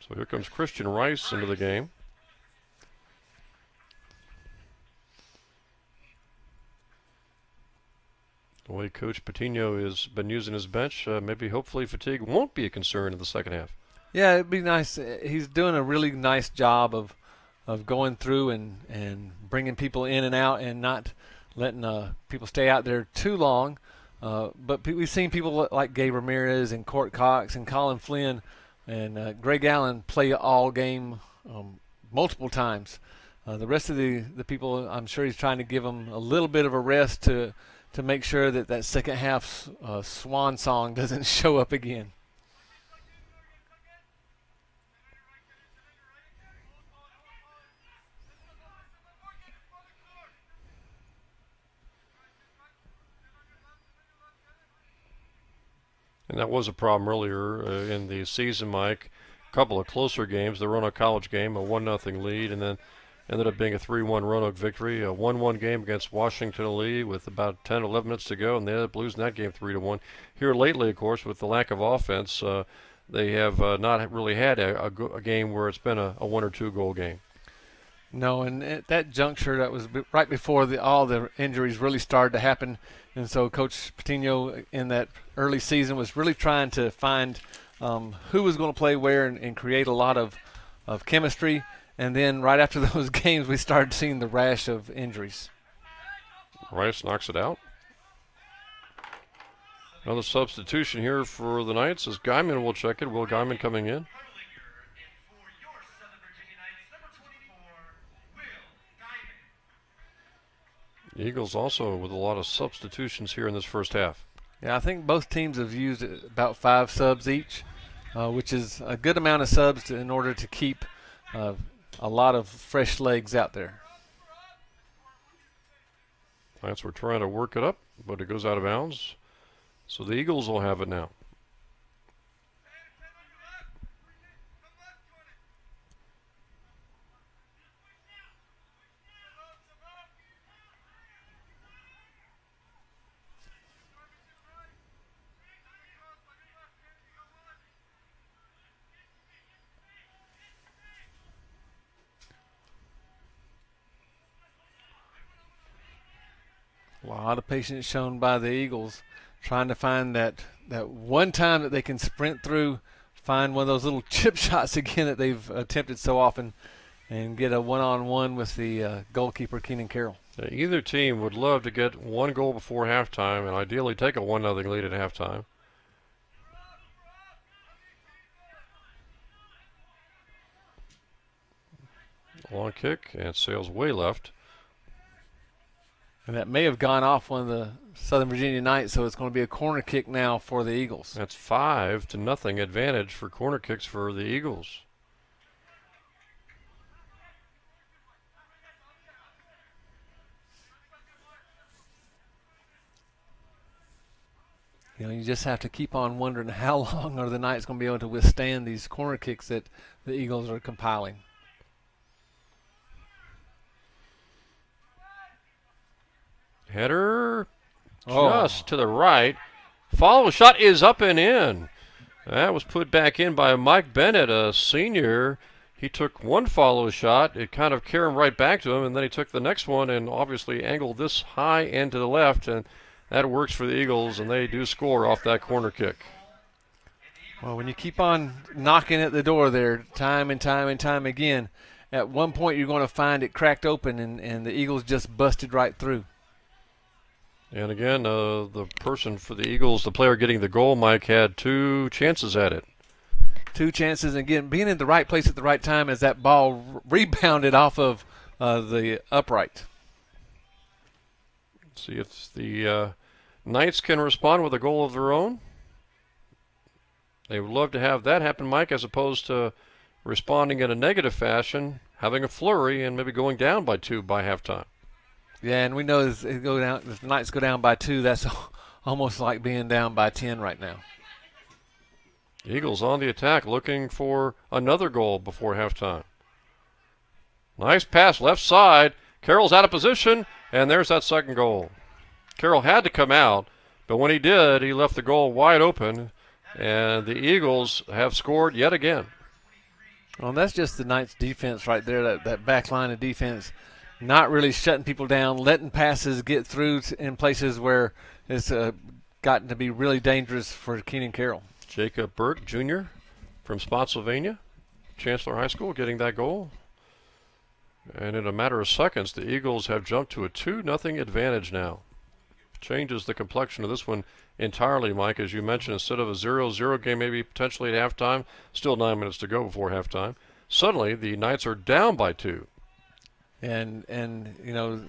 So here comes Christian Rice into the game. The way Coach Patino has been using his bench, maybe hopefully fatigue won't be a concern in the second half. Yeah, it'd be nice. He's doing a really nice job of going through and bringing people in and out and not letting people stay out there too long. But we've seen people like Gabe Ramirez and Court Cox and Colin Flynn and Greg Allen play all game multiple times. The rest of the people, I'm sure he's trying to give them a little bit of a rest to make sure that second half swan song doesn't show up again. And that was a problem earlier in the season, Mike. A couple of closer games. The Roanoke College game, a 1-0 lead, and then ended up being a 3-1 Roanoke victory. A 1-1 game against Washington Lee with about 10, 11 minutes to go, and they ended up losing that game 3-1. Here lately, of course, with the lack of offense, they have not really had a game where it's been a 1 or 2 goal game. No, and at that juncture, that was right before all the injuries really started to happen. And so Coach Patino in that early season was really trying to find who was going to play where and create a lot of chemistry. And then right after those games, we started seeing the rash of injuries. Rice knocks it out. Another substitution here for the Knights as Guyman will check it. Will Guyman coming in? The Eagles also with a lot of substitutions here in this first half. Yeah, I think both teams have used about 5 subs each, which is a good amount of subs in order to keep a lot of fresh legs out there. Knights were trying to work it up, but it goes out of bounds. So the Eagles will have it now. A lot of patience shown by the Eagles, trying to find that one time that they can sprint through, find one of those little chip shots again that they've attempted so often, and get a one-on-one with the goalkeeper, Keenan Carroll. Either team would love to get 1 goal before halftime and ideally take a 1-0 lead at halftime. Long kick and sails way left. And that may have gone off one of the Southern Virginia Knights, so it's going to be a corner kick now for the Eagles. That's 5-0 advantage for corner kicks for the Eagles. You know, you just have to keep on wondering how long are the Knights going to be able to withstand these corner kicks that the Eagles are compiling. Header just to the right. Follow shot is up and in. That was put back in by Mike Bennett, a senior. He took one follow shot. It kind of carried him right back to him, and then he took the next one and obviously angled this high end to the left, and that works for the Eagles, and they do score off that corner kick. Well, when you keep on knocking at the door there time and time and time again, at one point you're going to find it cracked open, and the Eagles just busted right through. And again, the person for the Eagles, the player getting the goal, Mike, had 2 chances at it. 2 chances, and again, being in the right place at the right time as that ball rebounded off of the upright. See if the Knights can respond with a goal of their own. They would love to have that happen, Mike, as opposed to responding in a negative fashion, having a flurry, and maybe going down by 2 by halftime. Yeah, and we know if the Knights go down by 2, that's almost like being down by 10 right now. Eagles on the attack, looking for another goal before halftime. Nice pass left side. Carroll's out of position, and there's that second goal. Carroll had to come out, but when he did, he left the goal wide open, and the Eagles have scored yet again. Well, that's just the Knights' defense right there, that back line of defense. Not really shutting people down, letting passes get through in places where it's gotten to be really dangerous for Keenan Carroll. Jacob Burke, Jr. from Spotsylvania, Chancellor High School, getting that goal. And in a matter of seconds, the Eagles have jumped to a 2-0 advantage now. Changes the complexion of this one entirely, Mike. As you mentioned, instead of a 0-0 game maybe potentially at halftime, still 9 minutes to go before halftime, suddenly the Knights are down by 2. And you know,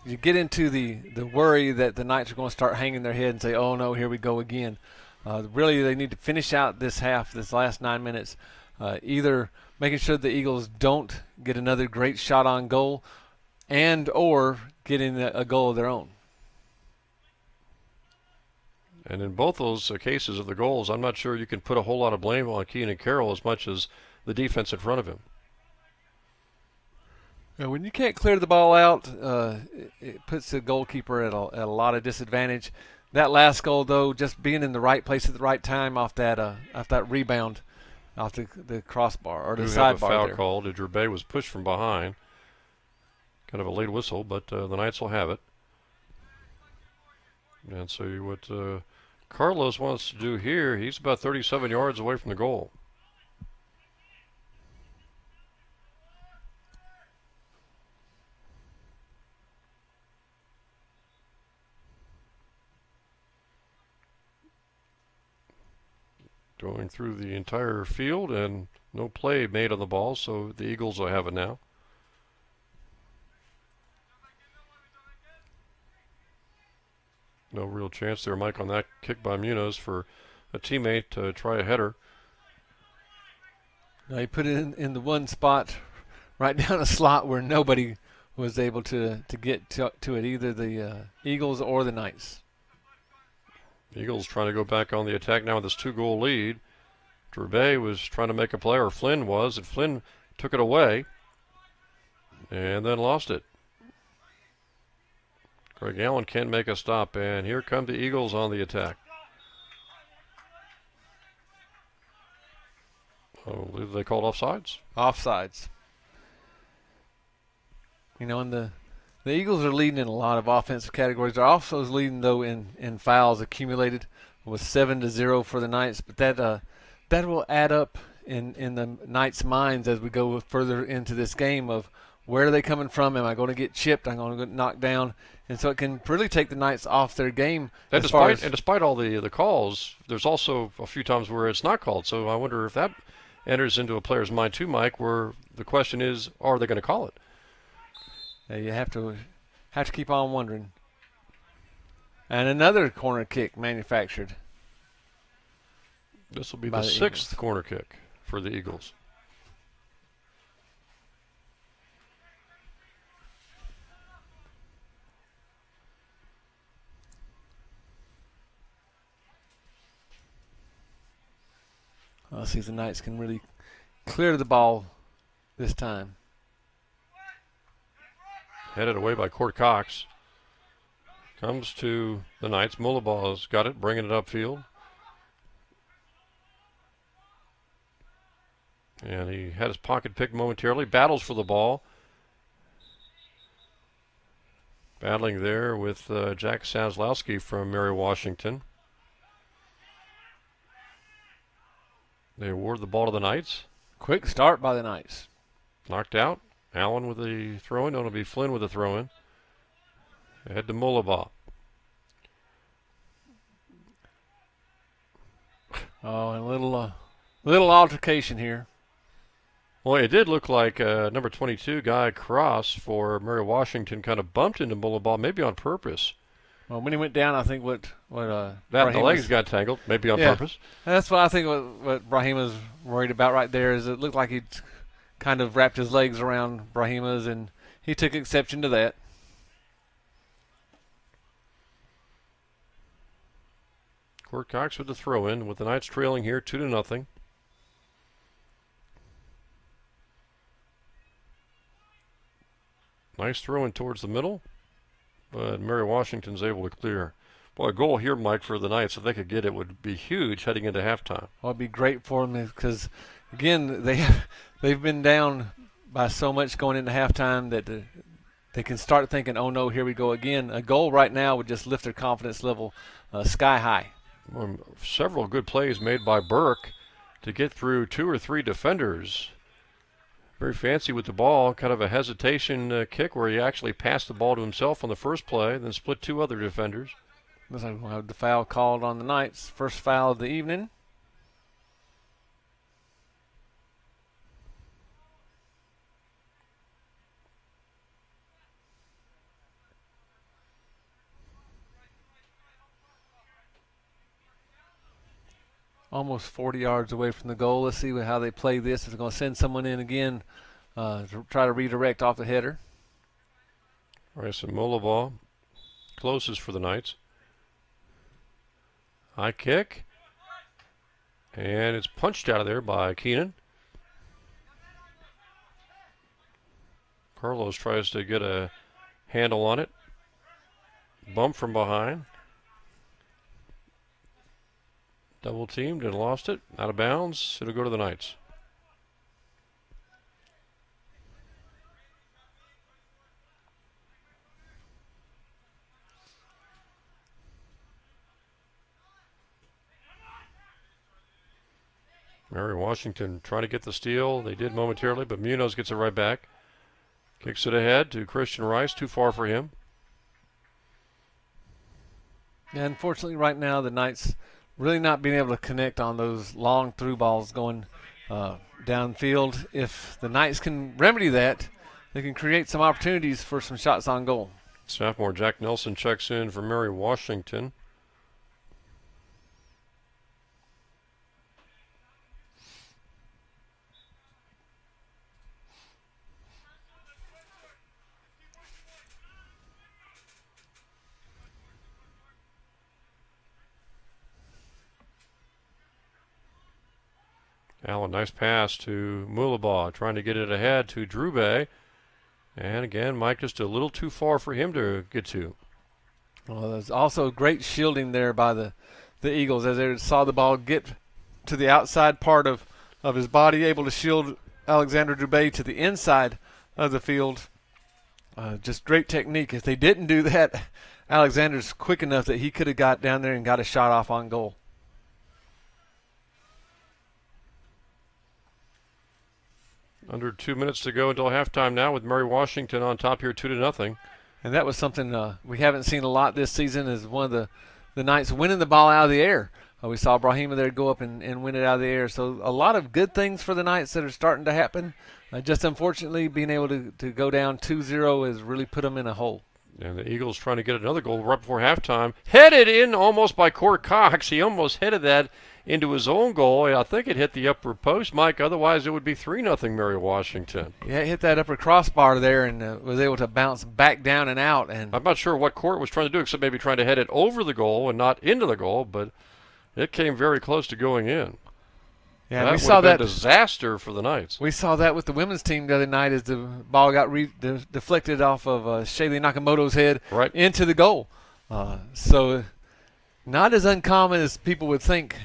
you get into the worry that the Knights are going to start hanging their head and say, oh, no, here we go again. Really, they need to finish out this last 9 minutes, either making sure the Eagles don't get another great shot on goal and or getting a goal of their own. And in both those cases of the goals, I'm not sure you can put a whole lot of blame on Keenan Carroll as much as the defense in front of him. When you can't clear the ball out, it puts the goalkeeper at a lot of disadvantage. That last goal, though, just being in the right place at the right time off that rebound, off the crossbar or the sidebar. A foul called. Drouet was pushed from behind. Kind of a late whistle, but the Knights will have it. And so what Carlos wants to do here, he's about 37 yards away from the goal. Going through the entire field and no play made on the ball, so the Eagles will have it now. No real chance there, Mike, on that kick by Munoz for a teammate to try a header. Now he put it in the one spot right down a slot where nobody was able to get to it, either the Eagles or the Knights. Eagles trying to go back on the attack now with this 2-goal lead. Drouet was trying to make a play, or Flynn was, and Flynn took it away and then lost it. Greg Allen can't make a stop, and here come the Eagles on the attack. I believe they called offsides. Offsides. You know, and the Eagles are leading in a lot of offensive categories. They're also leading, though, in fouls accumulated with 7-0 for the Knights. But that will add up in the Knights' minds as we go further into this game of where are they coming from? Am I going to get chipped? I'm going to get knocked down. And so it can really take the Knights off their game. And despite all the calls, there's also a few times where it's not called. So I wonder if that enters into a player's mind too, Mike, where the question is, are they going to call it? You have to keep on wondering. And another corner kick manufactured. This will be By the the sixth Eagles. corner kick for the Eagles. Let's see if the Knights can really clear the ball this time. Headed away by Court Cox. Comes to the Knights. Mulabaw's got it, bringing it upfield. And he had his pocket picked momentarily. Battles for the ball. Battling there with Jack Sazlowski from Mary Washington. They award the ball to the Knights. Quick start by the Knights. Knocked out. Allen with the throw-in. It'll be Flynn with the throw-in. Ahead to Mulabaugh. Oh, and a little altercation here. Well, it did look like number 22, Guy Cross for Mary Washington, kind of bumped into Mulabaugh, maybe on purpose. Well, when he went down, I think what The Brahim legs was- got tangled, maybe on Yeah. purpose. That's what I think. What Brahim was worried about right there is it looked like he'd kind of wrapped his legs around Brahima's, and he took exception to that. Court Cox with the throw-in, with the Knights trailing here 2-0. Nice throw-in towards the middle, but Mary Washington's able to clear. Boy, a goal here, Mike, for the Knights, if they could get it, would be huge heading into halftime. Well, it'd be great for them because, again, they've been down by so much going into halftime that they can start thinking, oh no, here we go again. A goal right now would just lift their confidence level sky high. Several good plays made by Burke to get through 2 or 3 defenders. Very fancy with the ball, kind of a hesitation kick where he actually passed the ball to himself on the first play, then split 2 other defenders. Looks like we'll have the foul called on the Knights. First foul of the evening. Almost 40 yards away from the goal. Let's see how they play this. If they're going to send someone in again to try to redirect off the header. All right, so Mulabaugh closes for the Knights. High kick. And it's punched out of there by Keenan. Carlos tries to get a handle on it. Bump from behind. Double teamed and lost it. Out of bounds. It'll go to the Knights. Mary Washington trying to get the steal. They did momentarily, but Munoz gets it right back. Kicks it ahead to Christian Rice. Too far for him. Yeah, unfortunately, right now, the Knights really not being able to connect on those long through balls going downfield. If the Knights can remedy that, they can create some opportunities for some shots on goal. Sophomore Jack Nelson checks in for Mary Washington. Allen, nice pass to Mulabaugh, trying to get it ahead to Drube. And again, Mike, just a little too far for him to get to. Well, there's also great shielding there by the Eagles as they saw the ball get to the outside part of his body, able to shield Alexander Drube to the inside of the field. Just great technique. If they didn't do that, Alexander's quick enough that he could have got down there and got a shot off on goal. Under 2 minutes to go until halftime now, with Mary Washington on top here 2-0. And that was something we haven't seen a lot this season, is one of the Knights winning the ball out of the air. We saw Brahima there go up and win it out of the air. So a lot of good things for the Knights that are starting to happen. Just unfortunately, being able to go down 2-0 has really put them in a hole. And the Eagles trying to get another goal right before halftime. Headed in almost by Court Cox. He almost headed that into his own goal. I think it hit the upper post, Mike. Otherwise, it would be 3-0 Mary Washington. Yeah, it hit that upper crossbar there and was able to bounce back down and out. And I'm not sure what Court was trying to do, except maybe trying to head it over the goal and not into the goal, but it came very close to going in. yeah, That we would saw have been that. a disaster for the Knights. We saw that with the women's team the other night as the ball got deflected off of Shaylee Nakamoto's head Right. into the goal. So not as uncommon as people would think.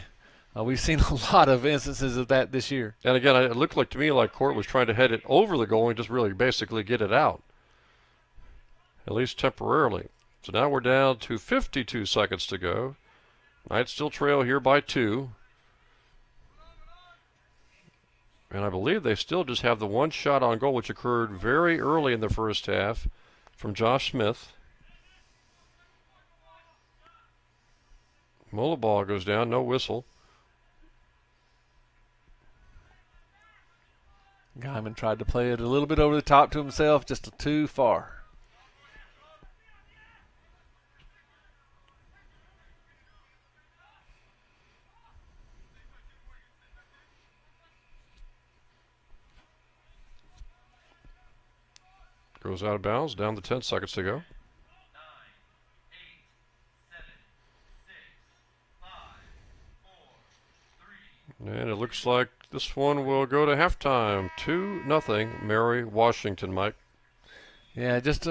We've seen a lot of instances of that this year. And again, it looked like to me like Court was trying to head it over the goal and just really basically get it out, at least temporarily. So now we're down to 52 seconds to go. Knights still trail here by 2. And I believe they still just have the one shot on goal, which occurred very early in the first half from Josh Smith. Well, the ball goes down, no whistle. Guyman tried to play it a little bit over the top to himself, just too far. Goes out of bounds, down to 10 seconds to go. 9, 8, 7, 6, 5, 4, 3. And it looks like this one will go to halftime. 2-0 Mary Washington, Mike. Yeah, just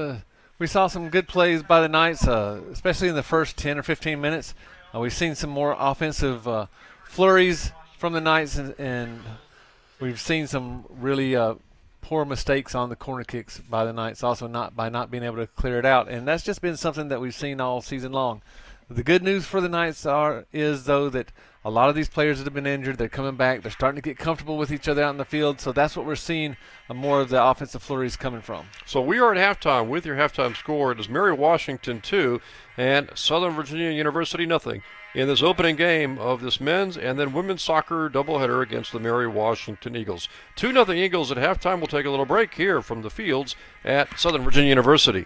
we saw some good plays by the Knights, especially in the first 10 or 15 minutes. We've seen some more offensive flurries from the Knights, and we've seen some really poor mistakes on the corner kicks by the Knights, also not being able to clear it out. And that's just been something that we've seen all season long. The good news for the Knights is, though, that a lot of these players that have been injured, they're coming back. They're starting to get comfortable with each other out in the field. So that's what we're seeing more of the offensive flurries coming from. So we are at halftime with your halftime score. It is Mary Washington 2 and Southern Virginia University 0 in this opening game of this men's and then women's soccer doubleheader against the Mary Washington Eagles. 2-0 Eagles at halftime. We'll take a little break here from the fields at Southern Virginia University.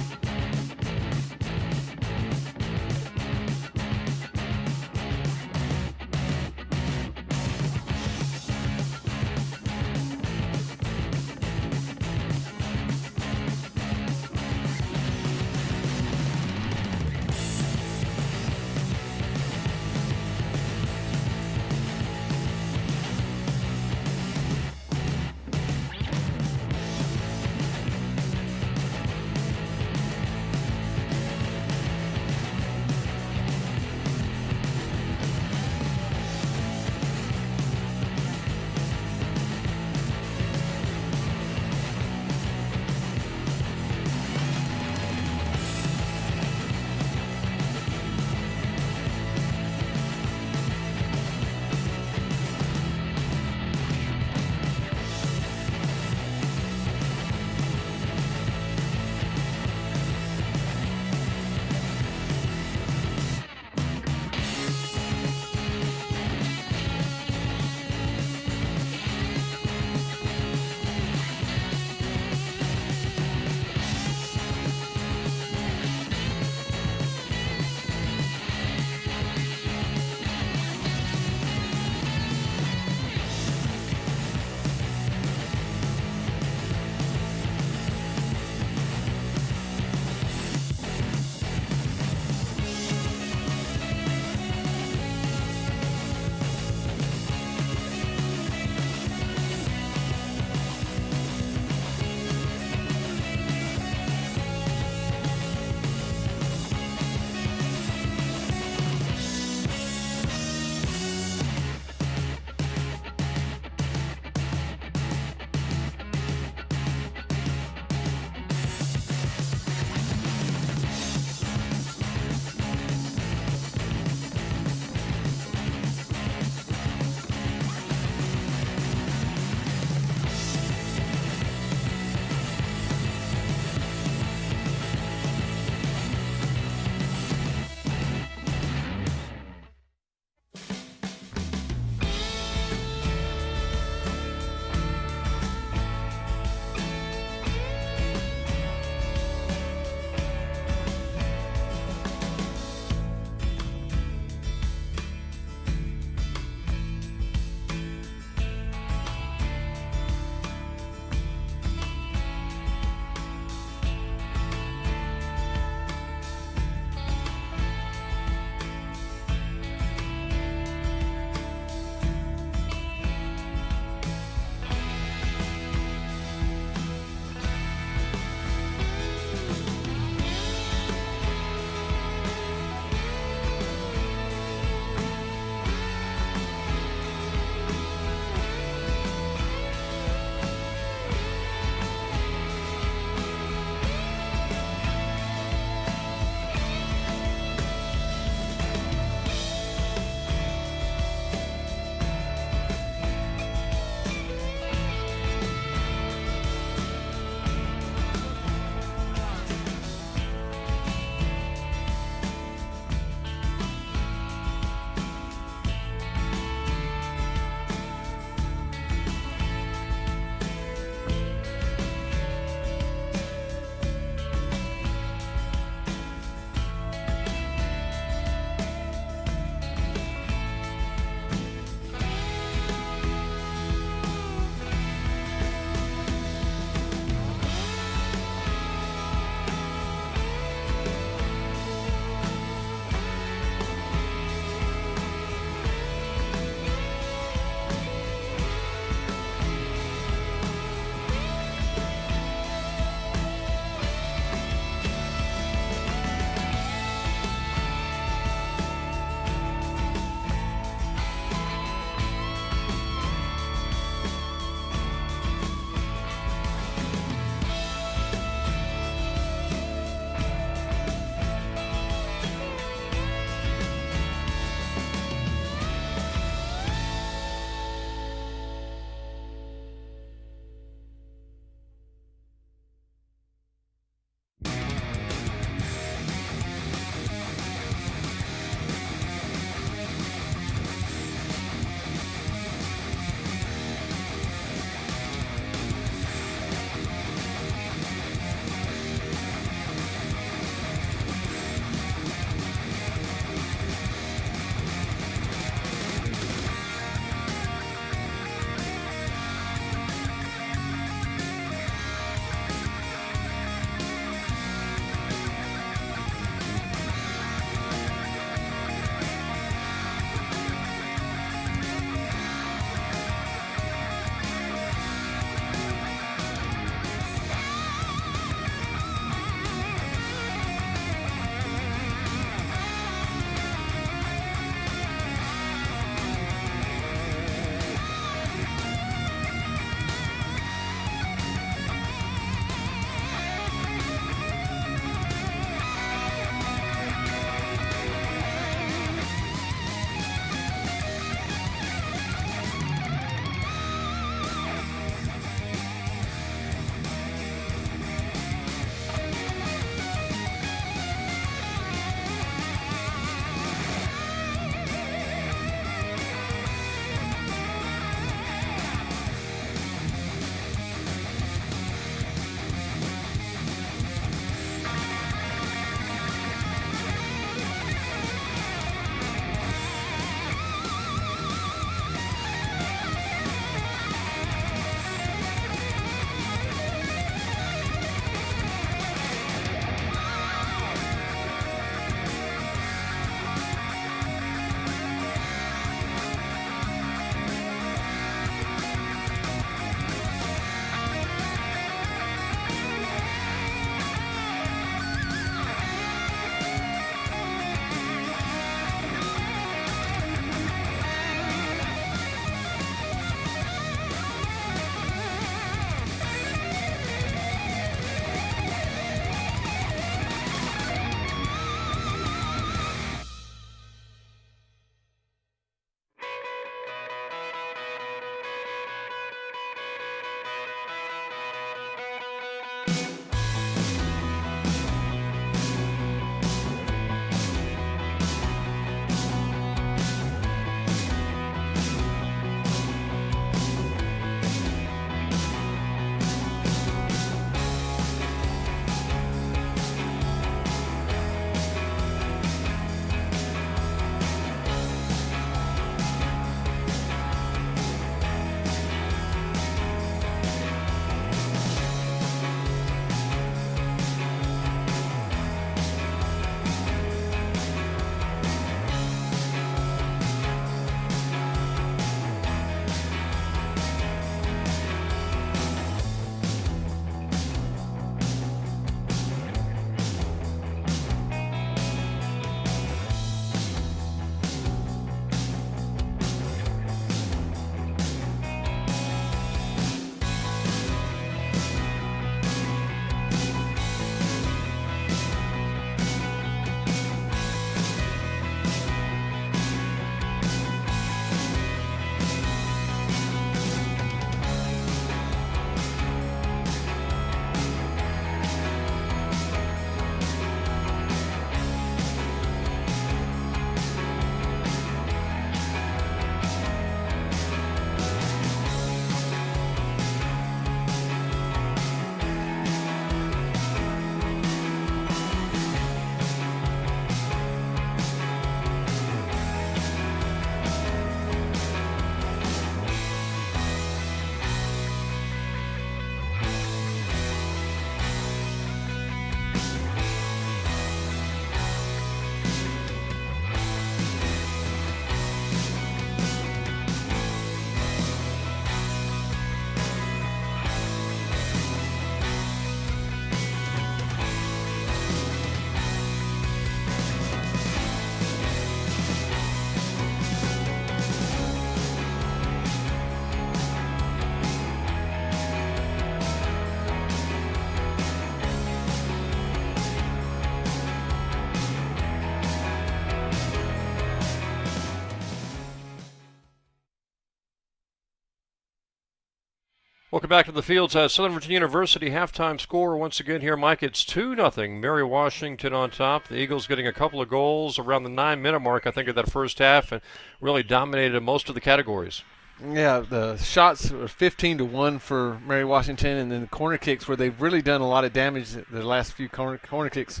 Welcome back to the Fields at Southern Virginia University. Halftime score once again here, Mike. It's 2-0. Mary Washington on top. The Eagles getting a couple of goals around the 9-minute mark, I think, of that first half, and really dominated most of the categories. Yeah, the shots were 15-1 for Mary Washington, and then the corner kicks, where they've really done a lot of damage. The last few corner kicks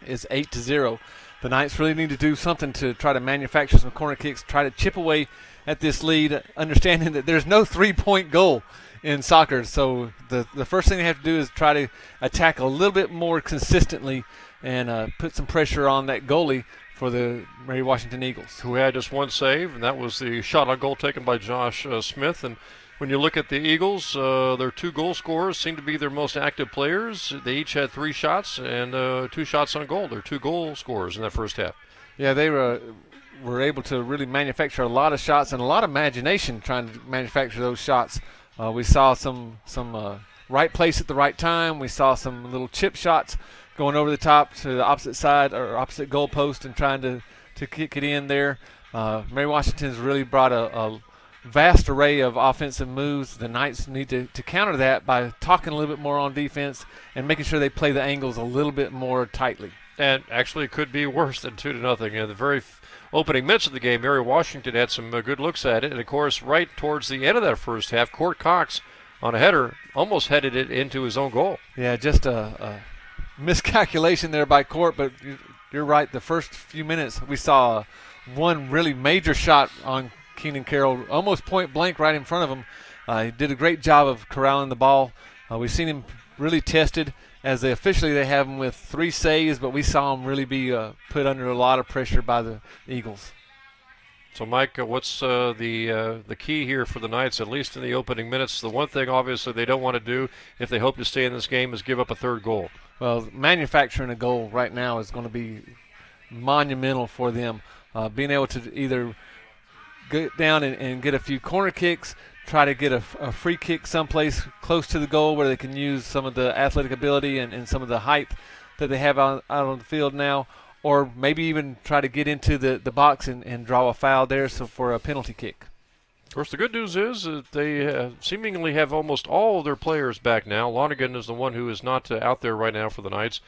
is 8-0. The Knights really need to do something to try to manufacture some corner kicks, try to chip away at this lead, understanding that there's no three-point goal in soccer. So the first thing they have to do is try to attack a little bit more consistently and put some pressure on that goalie for the Mary Washington Eagles, who had just one save, and that was the shot on goal taken by Josh Smith. And when you look at the Eagles, their 2 goal scorers seem to be their most active players. They each had 3 shots and 2 shots on goal. They're 2 goal scorers in that first half. Yeah, they were able to really manufacture a lot of shots and a lot of imagination trying to manufacture those shots. We saw some right place at the right time. We saw some little chip shots going over the top to the opposite side or opposite goal post and trying to kick it in there. Mary Washington's really brought a vast array of offensive moves. The Knights need to counter that by talking a little bit more on defense and making sure they play the angles a little bit more tightly. And actually it could be worse than 2-0. In the very opening minutes of the game, Mary Washington had some good looks at it. And, of course, right towards the end of that first half, Court Cox on a header almost headed it into his own goal. Yeah, just a miscalculation there by Court, but you're right. The first few minutes we saw one really major shot on Keenan Carroll, almost point blank right in front of him. He did a great job of corralling the ball. We've seen him really tested. As officially they have him with 3 saves, but we saw him really be put under a lot of pressure by the Eagles. So, Mike, what's the key here for the Knights, at least in the opening minutes? The one thing, obviously, they don't want to do if they hope to stay in this game is give up a 3rd goal. Well, manufacturing a goal right now is going to be monumental for them. Being able to either get down and get a few corner kicks, try to get a free kick someplace close to the goal where they can use some of the athletic ability and some of the height that they have out on the field now, or maybe even try to get into the box and draw a foul there for a penalty kick. Of course, the good news is that they seemingly have almost all of their players back now. Lonergan is the one who is not out there right now for the Knights.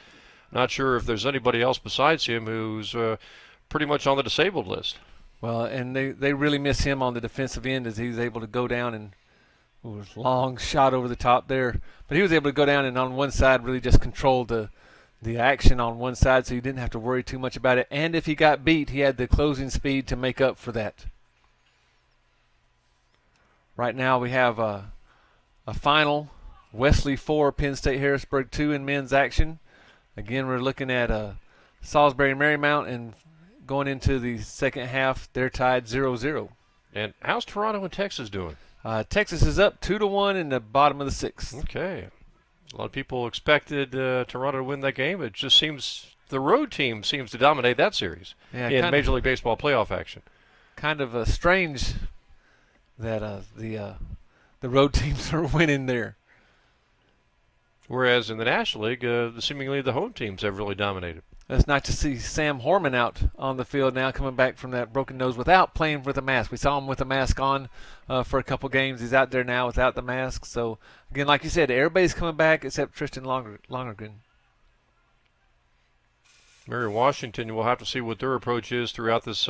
Not sure if there's anybody else besides him who's pretty much on the disabled list. Well, and they really miss him on the defensive end as he was able to go down and long shot over the top there. But he was able to go down and on one side really just control the action on one side, so he didn't have to worry too much about it. And if he got beat, he had the closing speed to make up for that. Right now we have a final, Wesley 4, Penn State Harrisburg 2 in men's action. Again, we're looking at Salisbury and Marymount, and going into the second half, they're tied 0-0. And how's Toronto and Texas doing? Texas is up 2-1 in the bottom of the 6th. Okay. A lot of people expected Toronto to win that game. It just seems the road team seems to dominate that series in Major League Baseball playoff action. Kind of strange that the road teams are winning there. Whereas in the National League, seemingly the home teams have really dominated. It's nice to see Sam Horman out on the field now, coming back from that broken nose without playing with a mask. We saw him with a mask on for a couple games. He's out there now without the mask. So, again, like you said, everybody's coming back except Tristan Lonergan. Mary Washington, we'll have to see what their approach is throughout this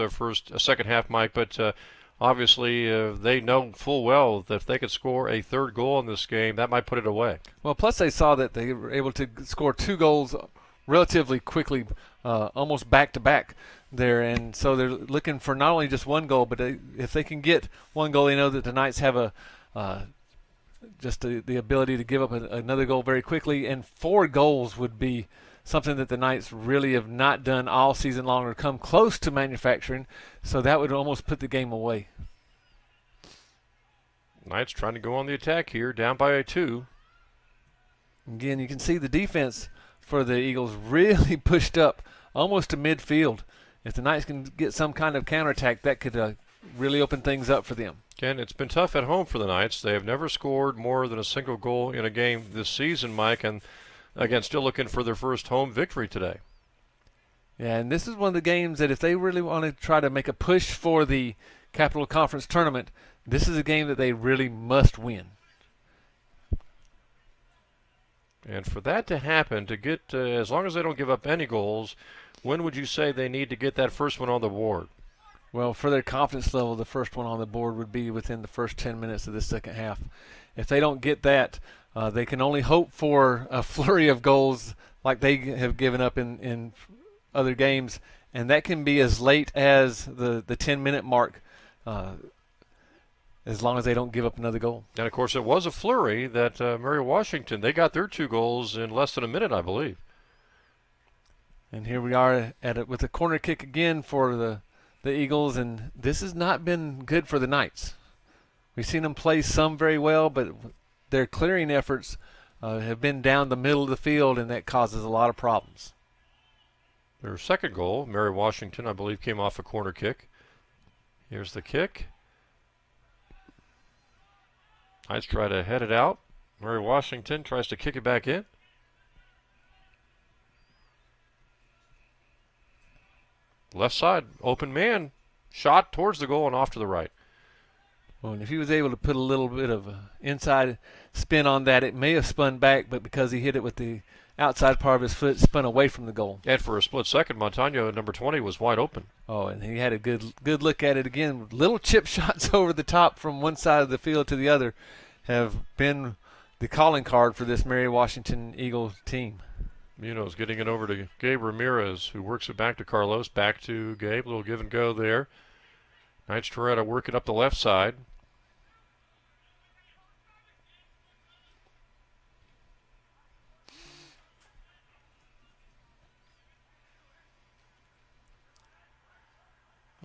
second half, Mike. But obviously, they know full well that if they could score a 3rd goal in this game, that might put it away. Well, plus they saw that they were able to score 2 goals relatively quickly, almost back-to-back there. And so they're looking for not only just 1 goal, but if they can get 1 goal, they know that the Knights have just the ability to give up another goal very quickly. And 4 goals would be something that the Knights really have not done all season long or come close to manufacturing. So that would almost put the game away. Knights trying to go on the attack here, down by 2. Again, you can see the defense for the Eagles really pushed up almost to midfield. If the Knights can get some kind of counterattack, that could really open things up for them. Again, it's been tough at home for the Knights. They have never scored more than a single goal in a game this season, Mike, and again, still looking for their first home victory today. Yeah, and this is one of the games that if they really want to try to make a push for the Capital Conference tournament, this is a game that they really must win. And for that to happen, to get as long as they don't give up any goals, when would you say they need to get that first one on the board? Well, for their confidence level, the first one on the board would be within the first 10 minutes of the second half. If they don't get that, they can only hope for a flurry of goals like they have given up in other games, and that can be as late as the 10-minute mark, as long as they don't give up another goal. And of course, it was a flurry that Mary Washington, they got their 2 goals in less than a minute, I believe. And here we are with a corner kick again for the Eagles, and this has not been good for the Knights. We've seen them play some very well, but their clearing efforts have been down the middle of the field, and that causes a lot of problems. Their second goal, Mary Washington, I believe, came off a corner kick. Here's the kick. Knights try to head it out. Mary Washington tries to kick it back in. Left side, open man, shot towards the goal and off to the right. Well, and if he was able to put a little bit of inside spin on that, it may have spun back, but because he hit it with the outside part of his foot, spun away from the goal. And for a split second, Montano, number 20, was wide open. Oh, and he had a good look at it again. Little chip shots over the top from one side of the field to the other have been the calling card for this Mary Washington Eagle team. Munoz getting it over to Gabe Ramirez, who works it back to Carlos. Back to Gabe. A little give and go there. Knights try to work it up the left side.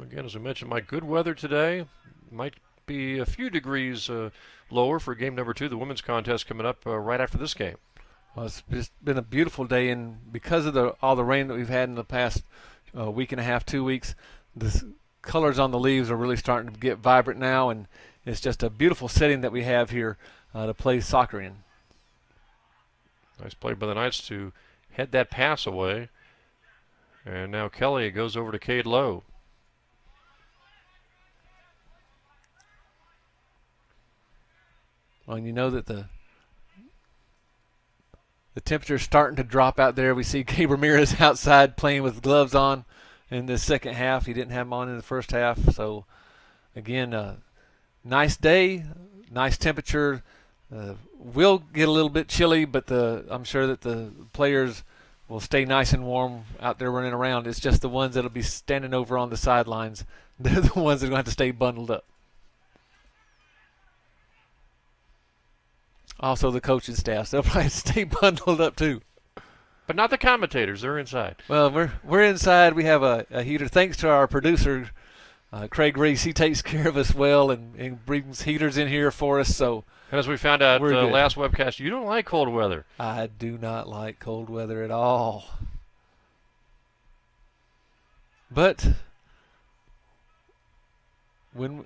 Again, as I mentioned, Mike, good weather today. Might be a few degrees lower for game number 2, the women's contest coming up right after this game. Well, it's just been a beautiful day, and because of all the rain that we've had in the past week and a half, 2 weeks, the colors on the leaves are really starting to get vibrant now, and it's just a beautiful setting that we have here to play soccer in. Nice play by the Knights to head that pass away. And now Kelly goes over to Cade Lowe. Well, and you know that the temperature's starting to drop out there. We see Gabe Ramirez outside playing with gloves on in the second half. He didn't have them on in the first half. So, again, nice day, nice temperature. Will get a little bit chilly, but I'm sure that the players will stay nice and warm out there running around. It's just the ones that'll be standing over on the sidelines. They're the ones that are going to have to stay bundled up. Also, the coaching staff, they'll probably stay bundled up too. But not the commentators. They're inside. Well, we're inside. We have a heater. Thanks to our producer, Craig Reese. He takes care of us well and brings heaters in here for us. So, and as we found out last webcast, you don't like cold weather. I do not like cold weather at all. But when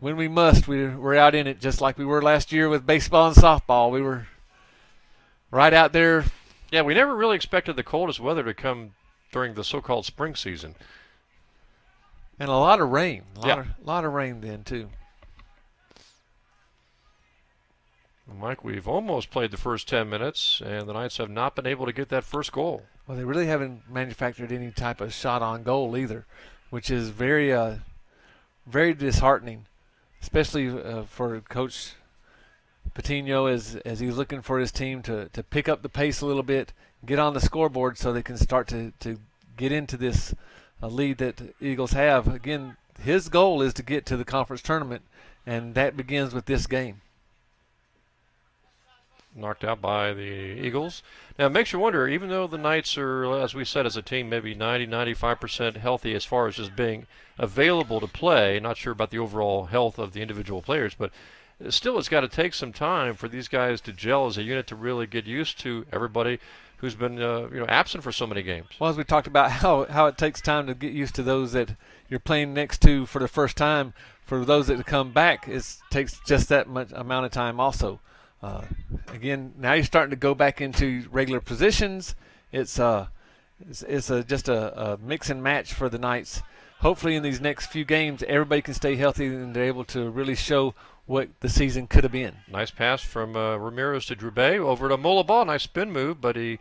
we must, we're out in it, just like we were last year with baseball and softball. We were right out there. Yeah, we never really expected the coldest weather to come during the so-called spring season. And a lot of rain. A lot of rain then, too. Mike, we've almost played the first 10 minutes, and the Knights have not been able to get that first goal. Well, they really haven't manufactured any type of shot on goal either, which is very, very disheartening. Especially for Coach Patino as he's looking for his team to pick up the pace a little bit, get on the scoreboard so they can start to get into this lead that the Eagles have. Again, his goal is to get to the conference tournament, and that begins with this game. Knocked out by the Eagles. Now, it makes you wonder, even though the Knights are, as we said, as a team, maybe 90-95% healthy as far as just being available to play, not sure about the overall health of the individual players, but still it's got to take some time for these guys to gel as a unit to really get used to everybody who's been absent for so many games. Well, as we talked about how it takes time to get used to those that you're playing next to for the first time, for those that come back, it takes just that much amount of time also. Again, now you're starting to go back into regular positions. It's just a mix and match for the Knights. Hopefully in these next few games, everybody can stay healthy and they're able to really show what the season could have been. Nice pass from Ramirez to Drube over to Mulaball. Nice spin move, but he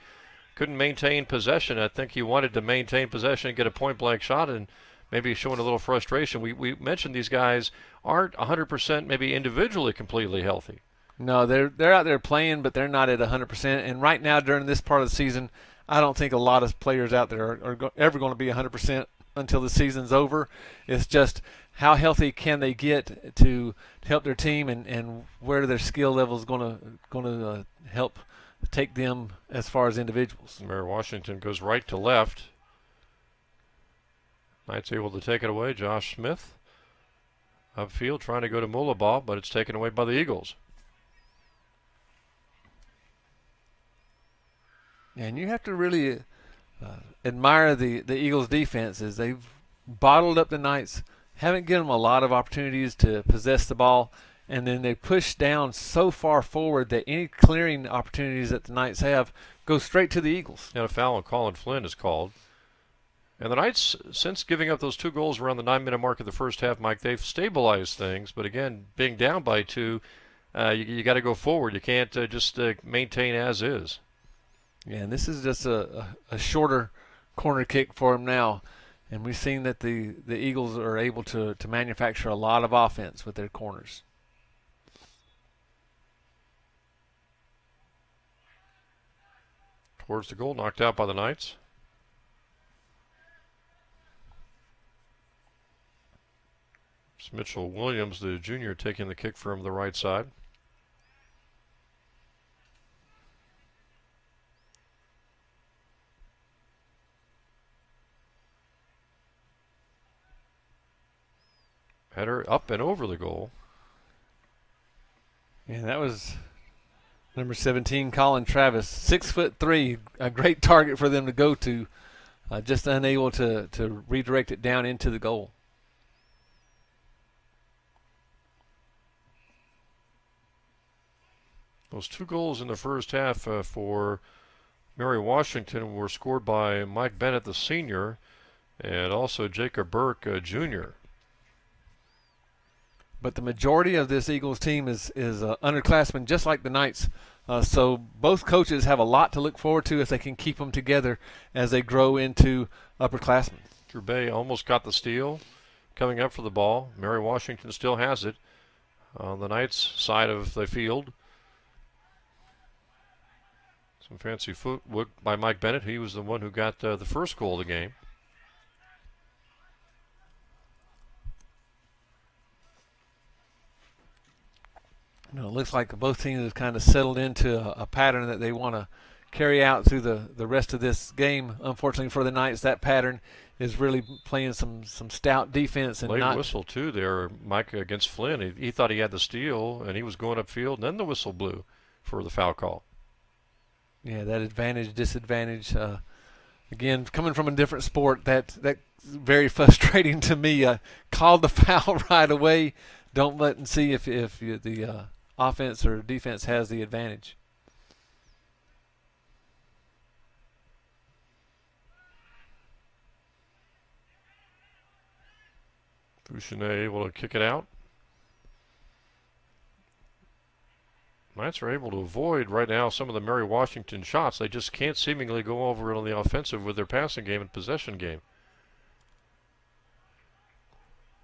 couldn't maintain possession. I think he wanted to maintain possession and get a point-blank shot, and maybe showing a little frustration. We mentioned these guys aren't 100% maybe individually completely healthy. No, they're out there playing, but they're not at 100%. And right now, during this part of the season, I don't think a lot of players out there are ever going to be 100% until the season's over. It's just how healthy can they get to help their team, and where their skill level is going to help take them as far as individuals. Mary Washington goes right to left. Knights able to take it away. Josh Smith upfield trying to go to Mulaball, but it's taken away by the Eagles. And you have to really admire the Eagles' defense, as they've bottled up the Knights, haven't given them a lot of opportunities to possess the ball, and then they push down so far forward that any clearing opportunities that the Knights have go straight to the Eagles. And a foul on Colin Flynn is called. And the Knights, since giving up those 2 goals around the 9-minute mark of the first half, Mike, they've stabilized things. But again, being down by 2, you got to go forward. You can't just maintain as is. Yeah, and this is just a shorter corner kick for them now. And we've seen that the Eagles are able to manufacture a lot of offense with their corners. Towards the goal, knocked out by the Knights. It's Mitchell Williams, the junior, taking the kick from the right side. Header up and over the goal. Yeah, that was number 17, Colin Travis, 6'3", a great target for them to go to, just unable to redirect it down into the goal. Those 2 goals in the first half for Mary Washington were scored by Mike Bennett, the senior, and also Jacob Burke, Jr. But the majority of this Eagles team is underclassmen, just like the Knights. So both coaches have a lot to look forward to if they can keep them together as they grow into upperclassmen. Drube almost got the steal coming up for the ball. Mary Washington still has it on the Knights' side of the field. Some fancy footwork by Mike Bennett. He was the one who got the first goal of the game. It looks like both teams have kind of settled into a pattern that they want to carry out through the rest of this game. Unfortunately for the Knights, that pattern is really playing some stout defense. And late whistle, too, there, Mike, against Flynn. He thought he had the steal, and he was going upfield, and then the whistle blew for the foul call. Yeah, that advantage, disadvantage. Again, coming from a different sport, that's very frustrating to me. Call the foul right away. Don't let and see if the offense or defense has the advantage. Fouchonnet able to kick it out. Knights are able to avoid right now some of the Mary Washington shots. They just can't seemingly go over it on the offensive with their passing game and possession game.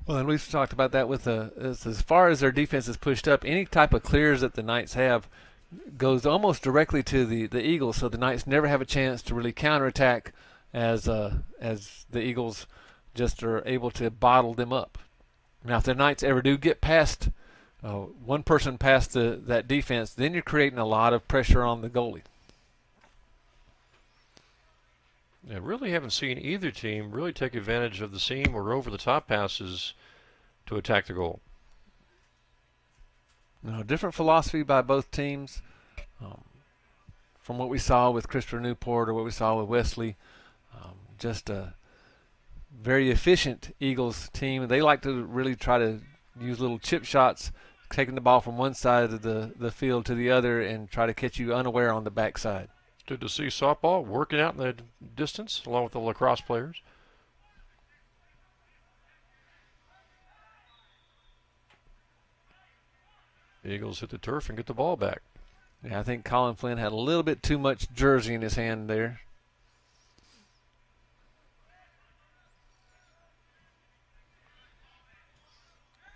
Well, and we've talked about that with as far as their defense is pushed up, any type of clears that the Knights have goes almost directly to the Eagles, so the Knights never have a chance to really counterattack as the Eagles just are able to bottle them up. Now, if the Knights ever do get past one person past that defense, then you're creating a lot of pressure on the goalie. I really haven't seen either team really take advantage of the seam or over-the-top passes to attack the goal. No, different philosophy by both teams. From what we saw with Christopher Newport or what we saw with Wesley, just a very efficient Eagles team. They like to really try to use little chip shots, taking the ball from one side of the field to the other and try to catch you unaware on the backside. Good to see softball working out in the distance along with the lacrosse players. Eagles hit the turf and get the ball back. Yeah, I think Colin Flynn had a little bit too much jersey in his hand there.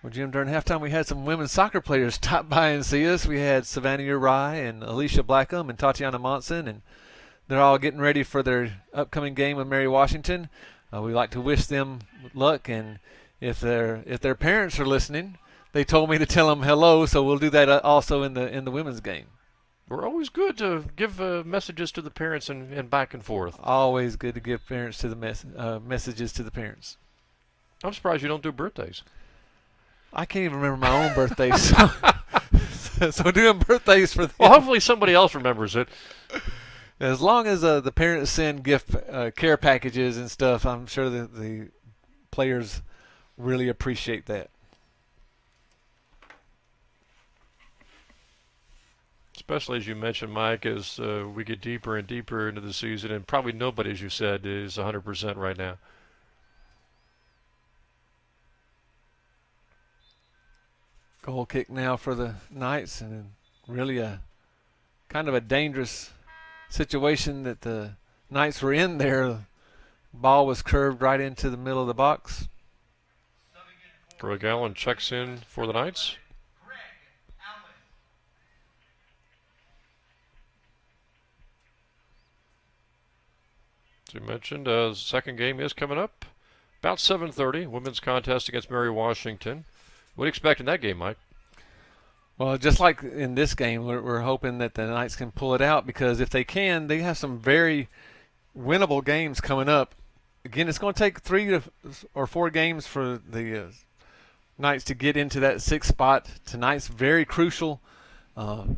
Well, Jim, during halftime, we had some women's soccer players stop by and see us. We had Savannah Uri and Alicia Blackham and Tatiana Monson, and they're all getting ready for their upcoming game with Mary Washington. We like to wish them luck, and if their parents are listening, they told me to tell them hello, so we'll do that also in the women's game. We're always good to give messages to the parents and back and forth. Always good to give parents to the messages to the parents. I'm surprised you don't do birthdays. I can't even remember my own birthday, so doing birthdays for them. Well, hopefully somebody else remembers it. As long as the parents send gift care packages and stuff, I'm sure that the players really appreciate that. Especially as you mentioned, Mike, as we get deeper and deeper into the season, and probably nobody, as you said, is 100% right now. Goal kick now for the Knights, and really a kind of a dangerous situation that the Knights were in there. The ball was curved right into the middle of the box. Greg Allen checks in for the Knights. As you mentioned, second game is coming up. About 7:30, women's contest against Mary Washington. What do you expect in that game, Mike? Well, just like in this game, we're hoping that the Knights can pull it out, because if they can, they have some very winnable games coming up. Again, it's going to take 3 or 4 games for the Knights to get into that 6th spot. Tonight's very crucial that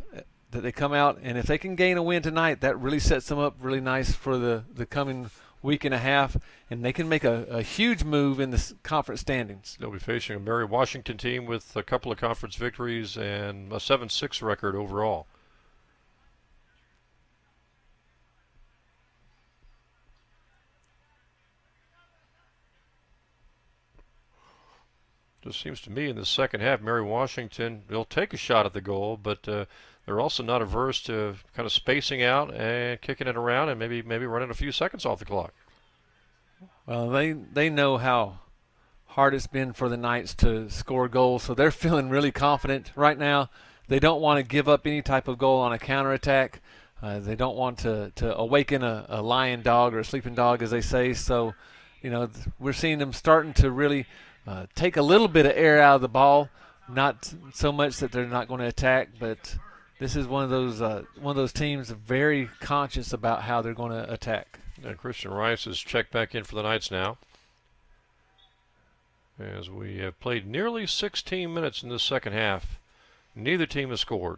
they come out, and if they can gain a win tonight, that really sets them up really nice for the coming week and a half, and they can make a huge move in the conference standings. They'll be facing a Mary Washington team with a couple of conference victories and a 7-6 record overall. Just seems to me in the second half, Mary Washington will take a shot at the goal, but they're also not averse to kind of spacing out and kicking it around and maybe running a few seconds off the clock. Well, they know how hard it's been for the Knights to score goals, so they're feeling really confident right now. They don't want to give up any type of goal on a counterattack. They don't want to awaken a lying dog or a sleeping dog, as they say. So, we're seeing them starting to really take a little bit of air out of the ball. Not so much that they're not going to attack, but this is one of those teams very conscious about how they're going to attack. Yeah, Christian Rice is checked back in for the Knights now, as we have played nearly 16 minutes in the second half. Neither team has scored.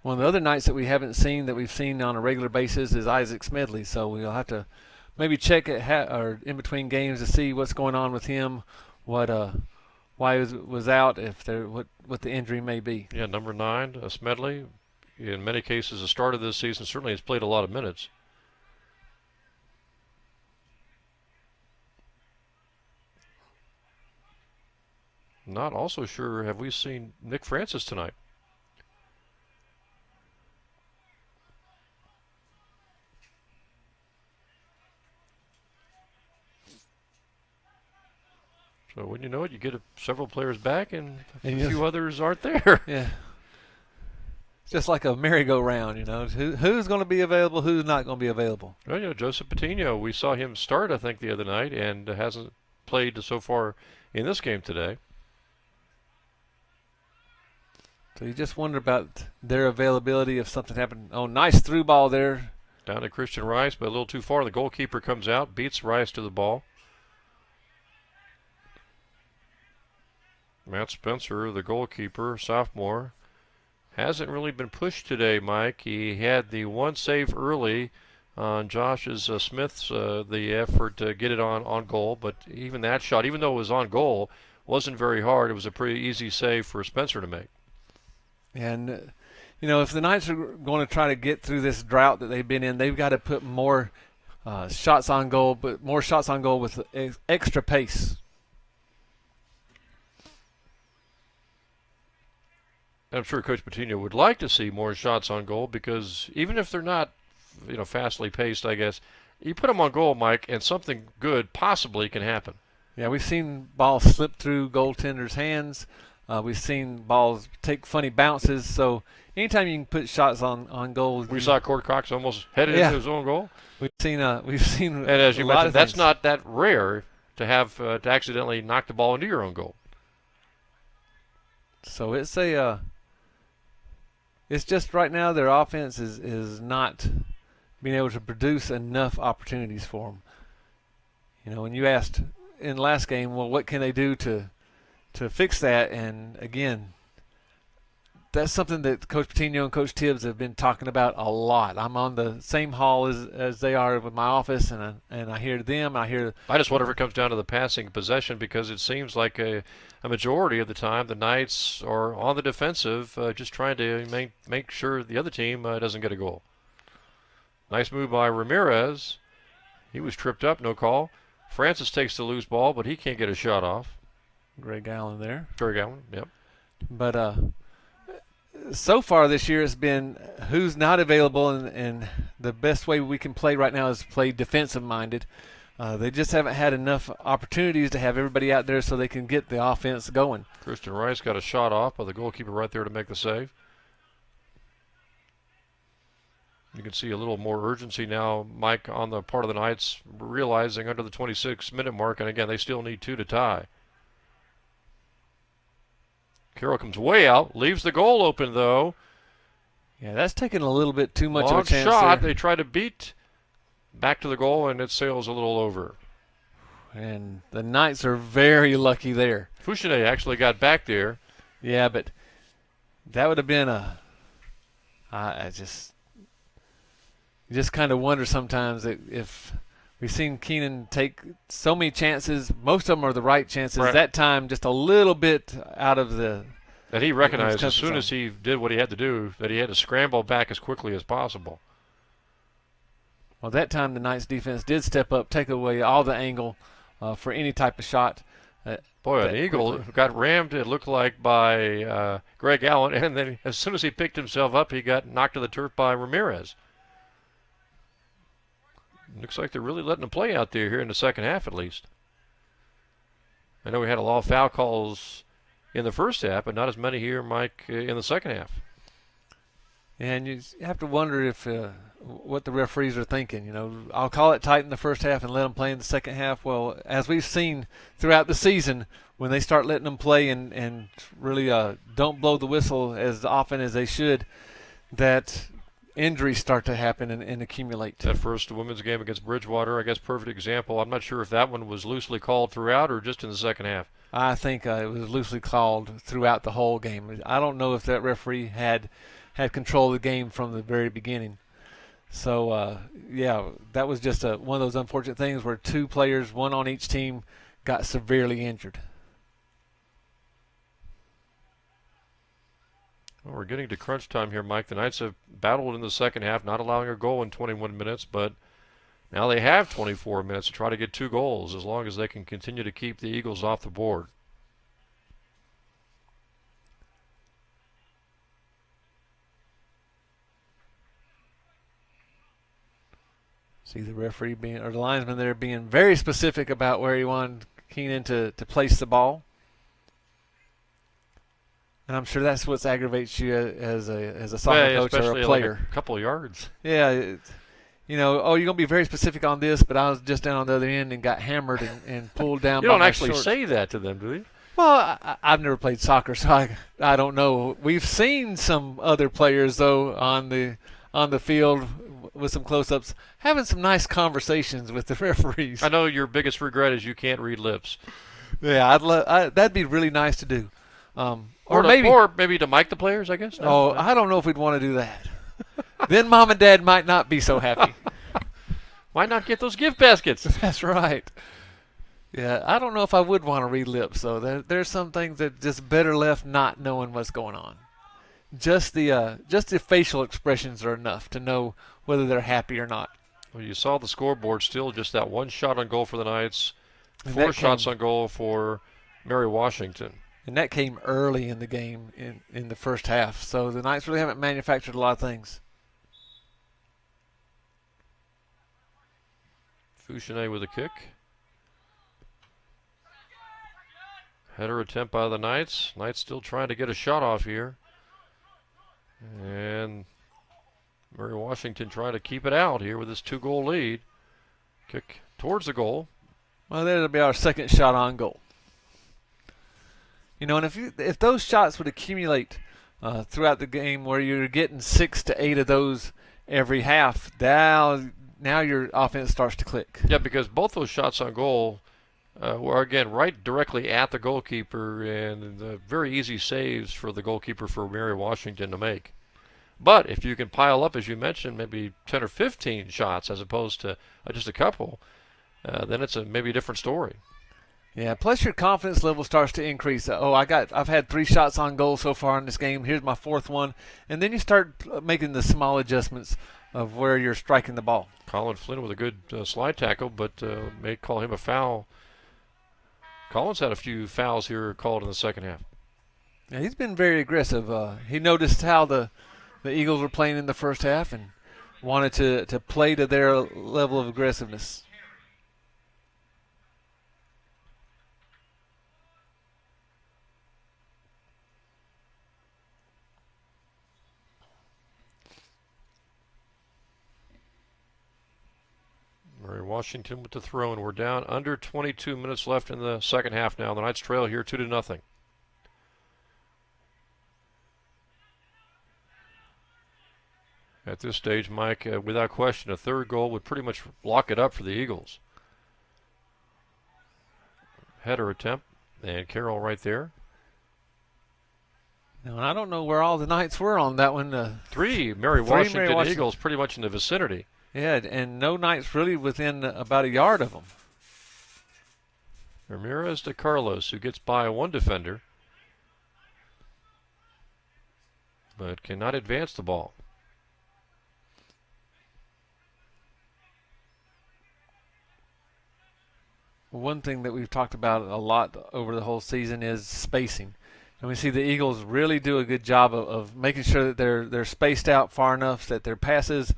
One of the other Knights that we haven't seen that we've seen on a regular basis is Isaac Smedley, so we'll have to maybe check it or in between games to see what's going on with him, why he was out, what the injury may be. Yeah, number 9, Smedley. In many cases, the start of this season certainly has played a lot of minutes. Not also sure, have we seen Nick Francis tonight? So when you know it, you get several players back and a few others aren't there. Yeah. It's just like a merry-go-round, who's going to be available, who's not going to be available. Well, Joseph Patino, we saw him start, I think, the other night, and hasn't played so far in this game today. So you just wonder about their availability if something happened. Oh, nice through ball there. Down to Christian Rice, but a little too far. The goalkeeper comes out, beats Rice to the ball. Matt Spencer, the goalkeeper, sophomore, hasn't really been pushed today, Mike. He had the one save early on Josh's Smith's the effort to get it on goal, but even that shot, even though it was on goal, wasn't very hard. It was a pretty easy save for Spencer to make. And if the Knights are going to try to get through this drought that they've been in, they've got to put more shots on goal, but more shots on goal with extra pace. I'm sure Coach Patino would like to see more shots on goal because even if they're not, fastly paced, I guess, you put them on goal, Mike, and something good possibly can happen. Yeah, we've seen balls slip through goaltenders' hands. We've seen balls take funny bounces. So anytime you can put shots on goal, We saw Cord Cox almost headed into his own goal. We've seen and as you mentioned, that's not that rare to have to accidentally knock the ball into your own goal. So it's just right now their offense is not being able to produce enough opportunities for them. When you asked in the last game, well, what can they do to fix that? And again, that's something that Coach Patino and Coach Tibbs have been talking about a lot. I'm on the same hall as they are with my office, and I hear them. I just wonder if it comes down to the passing possession because it seems like a majority of the time the Knights are on the defensive, just trying to make sure the other team doesn't get a goal. Nice move by Ramirez. He was tripped up, no call. Francis takes the loose ball, but he can't get a shot off. Greg Allen there. Greg Allen, yep. But so far this year it's been who's not available, and the best way we can play right now is play defensive-minded. They just haven't had enough opportunities to have everybody out there so they can get the offense going. Christian Rice got a shot off by the goalkeeper right there to make the save. You can see a little more urgency now, Mike, on the part of the Knights, realizing under the 26-minute mark, and again, they still need 2 to tie. Carroll comes way out, leaves the goal open, though. Yeah, that's taking a little bit too much Long of a chance shot. there. They try to beat back to the goal, and it sails a little over. And the Knights are very lucky there. Fouchenet actually got back there. Yeah, but that would have been you just kind of wonder sometimes if we've seen Keenan take so many chances, most of them are the right chances. Right. That time just a little bit out of the. That he recognized as soon as he did what he had to do, that he had to scramble back as quickly as possible. Well, that time the Knights defense did step up, take away all the angle for any type of shot. Boy, an eagle got rammed, it looked like, by Greg Allen, and then as soon as he picked himself up, he got knocked to the turf by Ramirez. Looks like they're really letting him play out there here in the second half at least. I know we had a lot of foul calls in the first half, but not as many here, Mike, in the second half. And you have to wonder if what the referees are thinking. I'll call it tight in the first half and let them play in the second half. Well, as we've seen throughout the season, when they start letting them play and really don't blow the whistle as often as they should, that injuries start to happen and accumulate. That first women's game against Bridgewater, I guess, perfect example. I'm not sure if that one was loosely called throughout or just in the second half. I think it was loosely called throughout the whole game. I don't know if that referee had control of the game from the very beginning. So, yeah, that was just one of those unfortunate things where 2 players, 1 on each team, got severely injured. Well, we're getting to crunch time here, Mike. The Knights have battled in the second half, not allowing a goal in 21 minutes, but now they have 24 minutes to try to get 2 goals as long as they can continue to keep the Eagles off the board. See the referee or the linesman there being very specific about where he wanted Keenan to place the ball. And I'm sure that's what aggravates you as a soccer coach or a player. Like a couple of yards. Yeah, you're going to be very specific on this, but I was just down on the other end and got hammered and pulled down. You don't actually say that to them, do you? Well, I've never played soccer, so I don't know. We've seen some other players though on the field with some close-ups having some nice conversations with the referees. I know your biggest regret is you can't read lips. Yeah, that'd be really nice to do. Or maybe to mic the players, I guess. No, I don't know if we'd want to do that. Then Mom and Dad might not be so happy. Might not get those gift baskets. That's right. Yeah, I don't know if I would want to read lips, though. There's some things that just better left not knowing what's going on. Just the facial expressions are enough to know whether they're happy or not. Well, you saw the scoreboard still, just that 1 shot on goal for the Knights, 4 shots on goal for Mary Washington. and that came early in the game in the first half. So the Knights really haven't manufactured a lot of things. Fouchonnet with a kick. Header attempt by the Knights. Knights still trying to get a shot off here. And Mary Washington trying to keep it out here with his 2-goal lead. Kick towards the goal. Well, that'll be our second shot on goal. You know, and if those shots would accumulate throughout the game, where you're getting 6 to 8 of those every half, now your offense starts to click. Yeah, because both those shots on goal were, again, right directly at the goalkeeper, and very easy saves for the goalkeeper for Mary Washington to make. But if you can pile up, as you mentioned, maybe 10 or 15 shots as opposed to just a couple, then it's maybe a different story. Yeah, plus your confidence level starts to increase. I've had 3 shots on goal so far in this game. Here's my 4th one. And then you start making the small adjustments of where you're striking the ball. Colin Flynn with a good slide tackle, but may call him a foul. Collins had a few fouls here called in the second half. Yeah, he's been very aggressive. He noticed how the Eagles were playing in the first half and wanted to play to their level of aggressiveness. Mary Washington with the throw, and we're down under 22 minutes left in the second half now. The Knights trail here 2-0. At this stage, Mike, without question, a third goal would pretty much lock it up for the Eagles. Header attempt, and Carroll right there. Now, I don't know where all the Knights were on that one. Three Mary Washington Eagles pretty much in the vicinity. Yeah, and no Knights really within about a yard of them. Ramirez to Carlos, who gets by one defender, but cannot advance the ball. One thing that we've talked about a lot over the whole season is spacing. And we see the Eagles really do a good job of making sure that they're spaced out far enough that their passes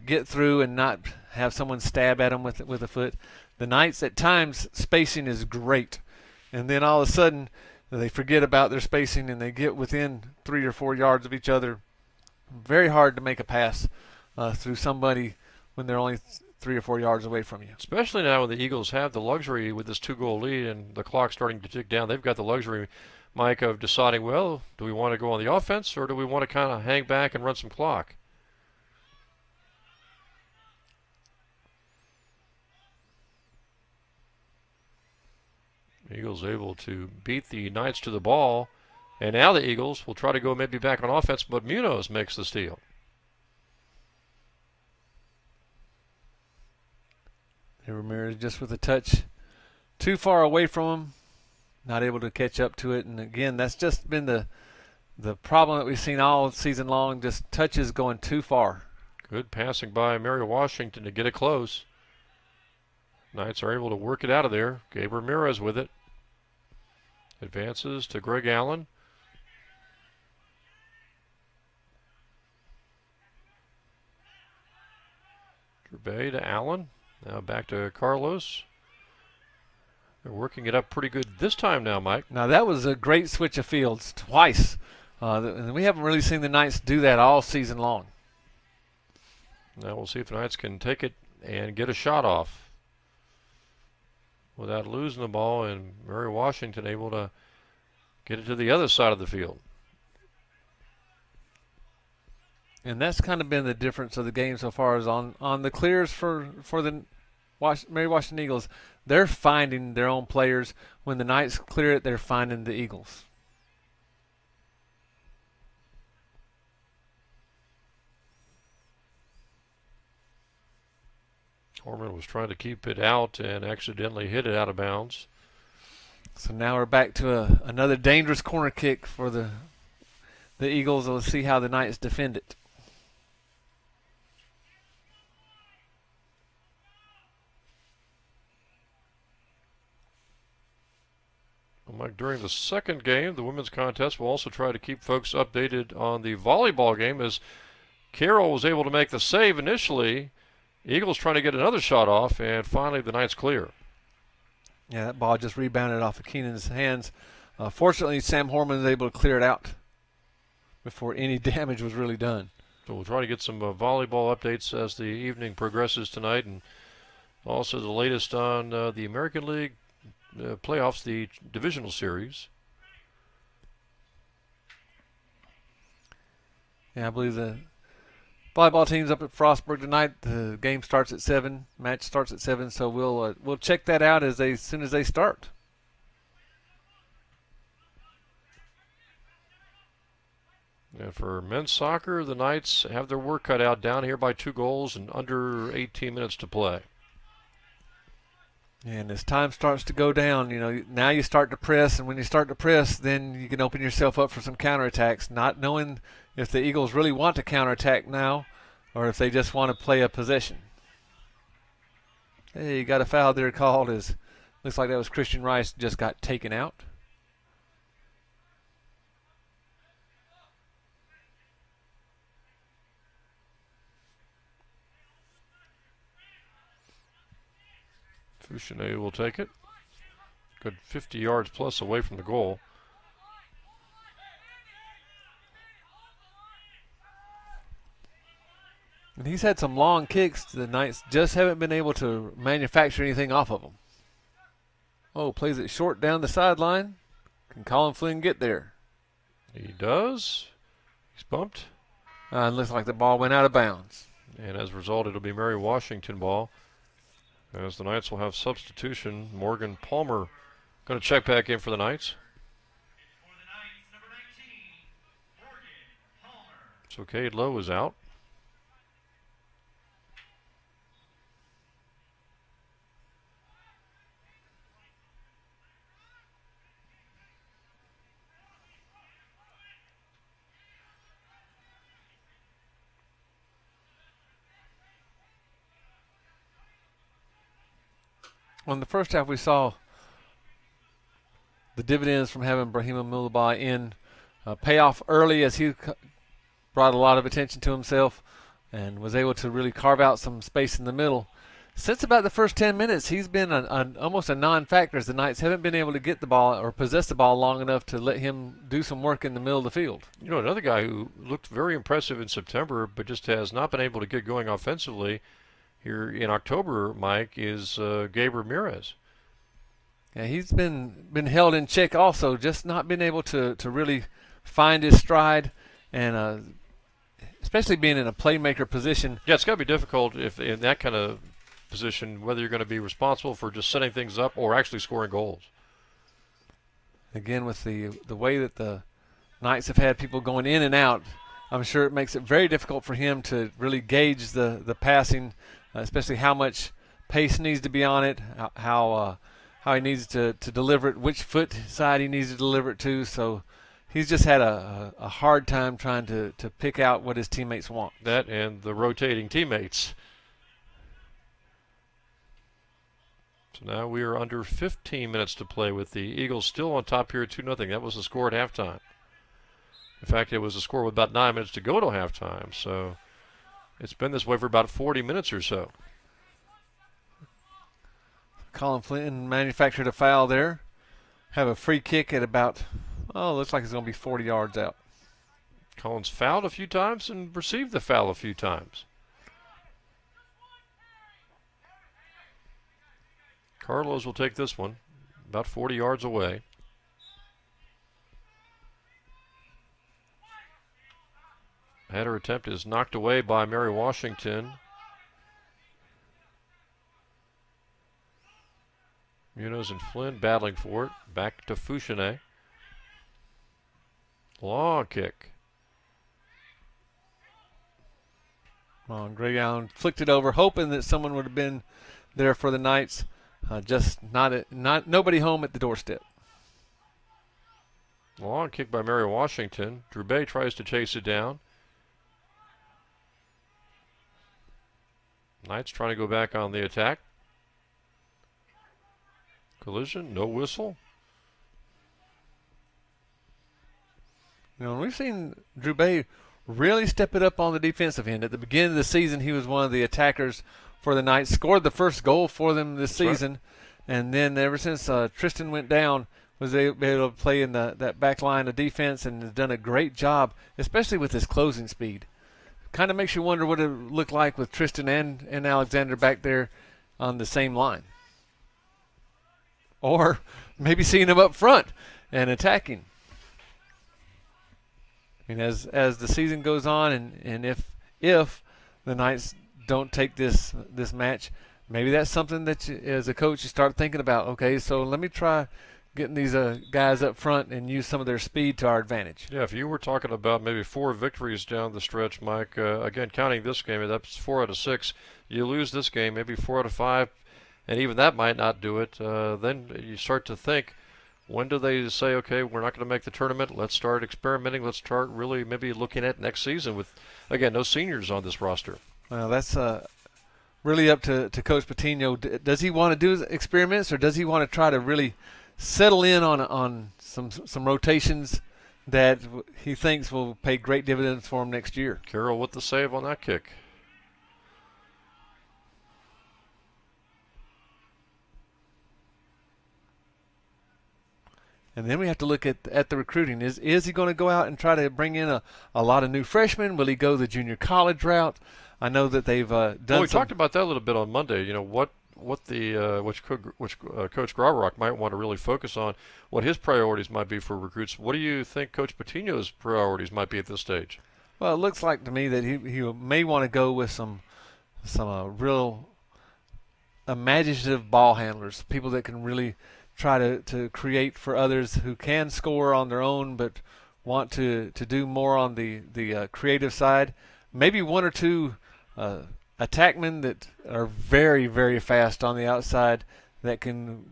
get through and not have someone stab at them with a foot. The Knights, at times, spacing is great. And then all of a sudden, they forget about their spacing and they get within 3 or 4 yards of each other. Very hard to make a pass through somebody when they're only 3 or 4 yards away from you. Especially now when the Eagles have the luxury with this 2-goal lead and the clock starting to tick down. They've got the luxury, Mike, of deciding, well, do we want to go on the offense or do we want to kind of hang back and run some clock? Eagles able to beat the Knights to the ball, and now the Eagles will try to go maybe back on offense, but Munoz makes the steal. Ramirez just with a touch too far away from him, not able to catch up to it. And again, that's just been the problem that we've seen all season long, just touches going too far. Good passing by Mary Washington to get it close. Knights are able to work it out of there. Gabe Ramirez with it. Advances to Greg Allen. Gervais to Allen. Now back to Carlos. They're working it up pretty good this time now, Mike. Now that was a great switch of fields twice. And we haven't really seen the Knights do that all season long. Now we'll see if the Knights can take it and get a shot off without losing the ball, and Mary Washington able to get it to the other side of the field. And that's kind of been the difference of the game so far, is on the clears for the Mary Washington Eagles. They're finding their own players. When the Knights clear it, they're finding the Eagles. Orman was trying to keep it out and accidentally hit it out of bounds. So now we're back to another dangerous corner kick for the Eagles. We'll see how the Knights defend it. Mike, during the second game, the women's contest, we'll also try to keep folks updated on the volleyball game as Carroll was able to make the save initially. Eagles trying to get another shot off, and finally the Knights clear. Yeah, that ball just rebounded off of Keenan's hands. Fortunately, Sam Horman was able to clear it out before any damage was really done. So we'll try to get some volleyball updates as the evening progresses tonight, and also the latest on the American League playoffs, the divisional series. Yeah, I believe the volleyball team's up at Frostburg tonight. The game starts at 7. Match starts at 7, so we'll check that out as soon as they start. And for men's soccer, the Knights have their work cut out, down here by 2 goals and under 18 minutes to play. And as time starts to go down, now you start to press, and when you start to press, then you can open yourself up for some counterattacks, not knowing if the Eagles really want to counterattack now or if they just want to play a possession. Hey, you got a foul there called. Looks like that was Christian Rice just got taken out. Fouchenet will take it. Good 50 yards plus away from the goal. And he's had some long kicks. The Knights just haven't been able to manufacture anything off of them. Oh, plays it short down the sideline. Can Colin Flynn get there? He does. He's bumped. And looks like the ball went out of bounds. And as a result, it'll be Mary Washington ball. As the Knights will have substitution, Morgan Palmer going to check back in for the Knights. So Cade Lowe is out. Well, in the first half, we saw the dividends from having Brahima Mulabay in pay off early as he brought a lot of attention to himself and was able to really carve out some space in the middle. Since about the first 10 minutes, he's been almost a non-factor as the Knights haven't been able to get the ball or possess the ball long enough to let him do some work in the middle of the field. You know, another guy who looked very impressive in September but just has not been able to get going offensively here in October, Mike, is Gabe Ramirez. Yeah, he's been held in check also, just not been able to really find his stride, and especially being in a playmaker position. Yeah, it's got to be difficult if in that kind of position, whether you're going to be responsible for just setting things up or actually scoring goals. Again, with the way that the Knights have had people going in and out, I'm sure it makes it very difficult for him to really gauge the passing, especially how much pace needs to be on it, how he needs to deliver it, which foot side he needs to deliver it to. So he's just had a hard time trying to pick out what his teammates want. That and the rotating teammates. So now we are under 15 minutes to play with the Eagles still on top here 2-0. That was the score at halftime. In fact, it was a score with about 9 minutes to go to halftime. So it's been this way for about 40 minutes or so. Colin Flynn manufactured a foul there. Have a free kick at about, looks like it's going to be 40 yards out. Collins fouled a few times and received the foul a few times. Carlos will take this one, about 40 yards away. Header attempt is knocked away by Mary Washington. Munoz and Flynn battling for it. Back to Fouchenet. Long kick. Greg Allen flicked it over, hoping that someone would have been there for the Knights. Just not nobody home at the doorstep. Long kick by Mary Washington. Drubay tries to chase it down. Knights trying to go back on the attack. Collision, no whistle. We've seen Drew Bay really step it up on the defensive end. At the beginning of the season, he was one of the attackers for the Knights, scored the first goal for them this season, right. And then ever since Tristan went down, was able to play in that back line of defense and has done a great job, especially with his closing speed. Kind of makes you wonder what it would look like with Tristan and Alexander back there on the same line. Or maybe seeing him up front and attacking. I mean, as the season goes on, and if the Knights don't take this match, maybe that's something that you, as a coach, you start thinking about. Okay, so let me try getting these guys up front and use some of their speed to our advantage. Yeah, if you were talking about maybe 4 victories down the stretch, Mike, again, counting this game, that's 4 out of 6. You lose this game, maybe 4 out of 5, and even that might not do it. Then you start to think, when do they say, okay, we're not going to make the tournament, let's start experimenting, let's start really maybe looking at next season with, again, no seniors on this roster. Well, that's really up to Coach Patino. Does he want to do experiments, or does he want to try to really settle in on some rotations that he thinks will pay great dividends for him next year? Carroll with the save on that kick. And then we have to look at the recruiting. Is he going to go out and try to bring in a lot of new freshmen? Will he go the junior college route? I know that they've done. Well, we talked about that a little bit on Monday. You know what Coach Graurock might want to really focus on, what his priorities might be for recruits. What do you think Coach Patino's priorities might be at this stage? Well, it looks like to me that he may want to go with some real imaginative ball handlers, people that can really try to create for others, who can score on their own but want to do more on the creative side. Maybe 1 or 2 attackmen that are very, very fast on the outside that can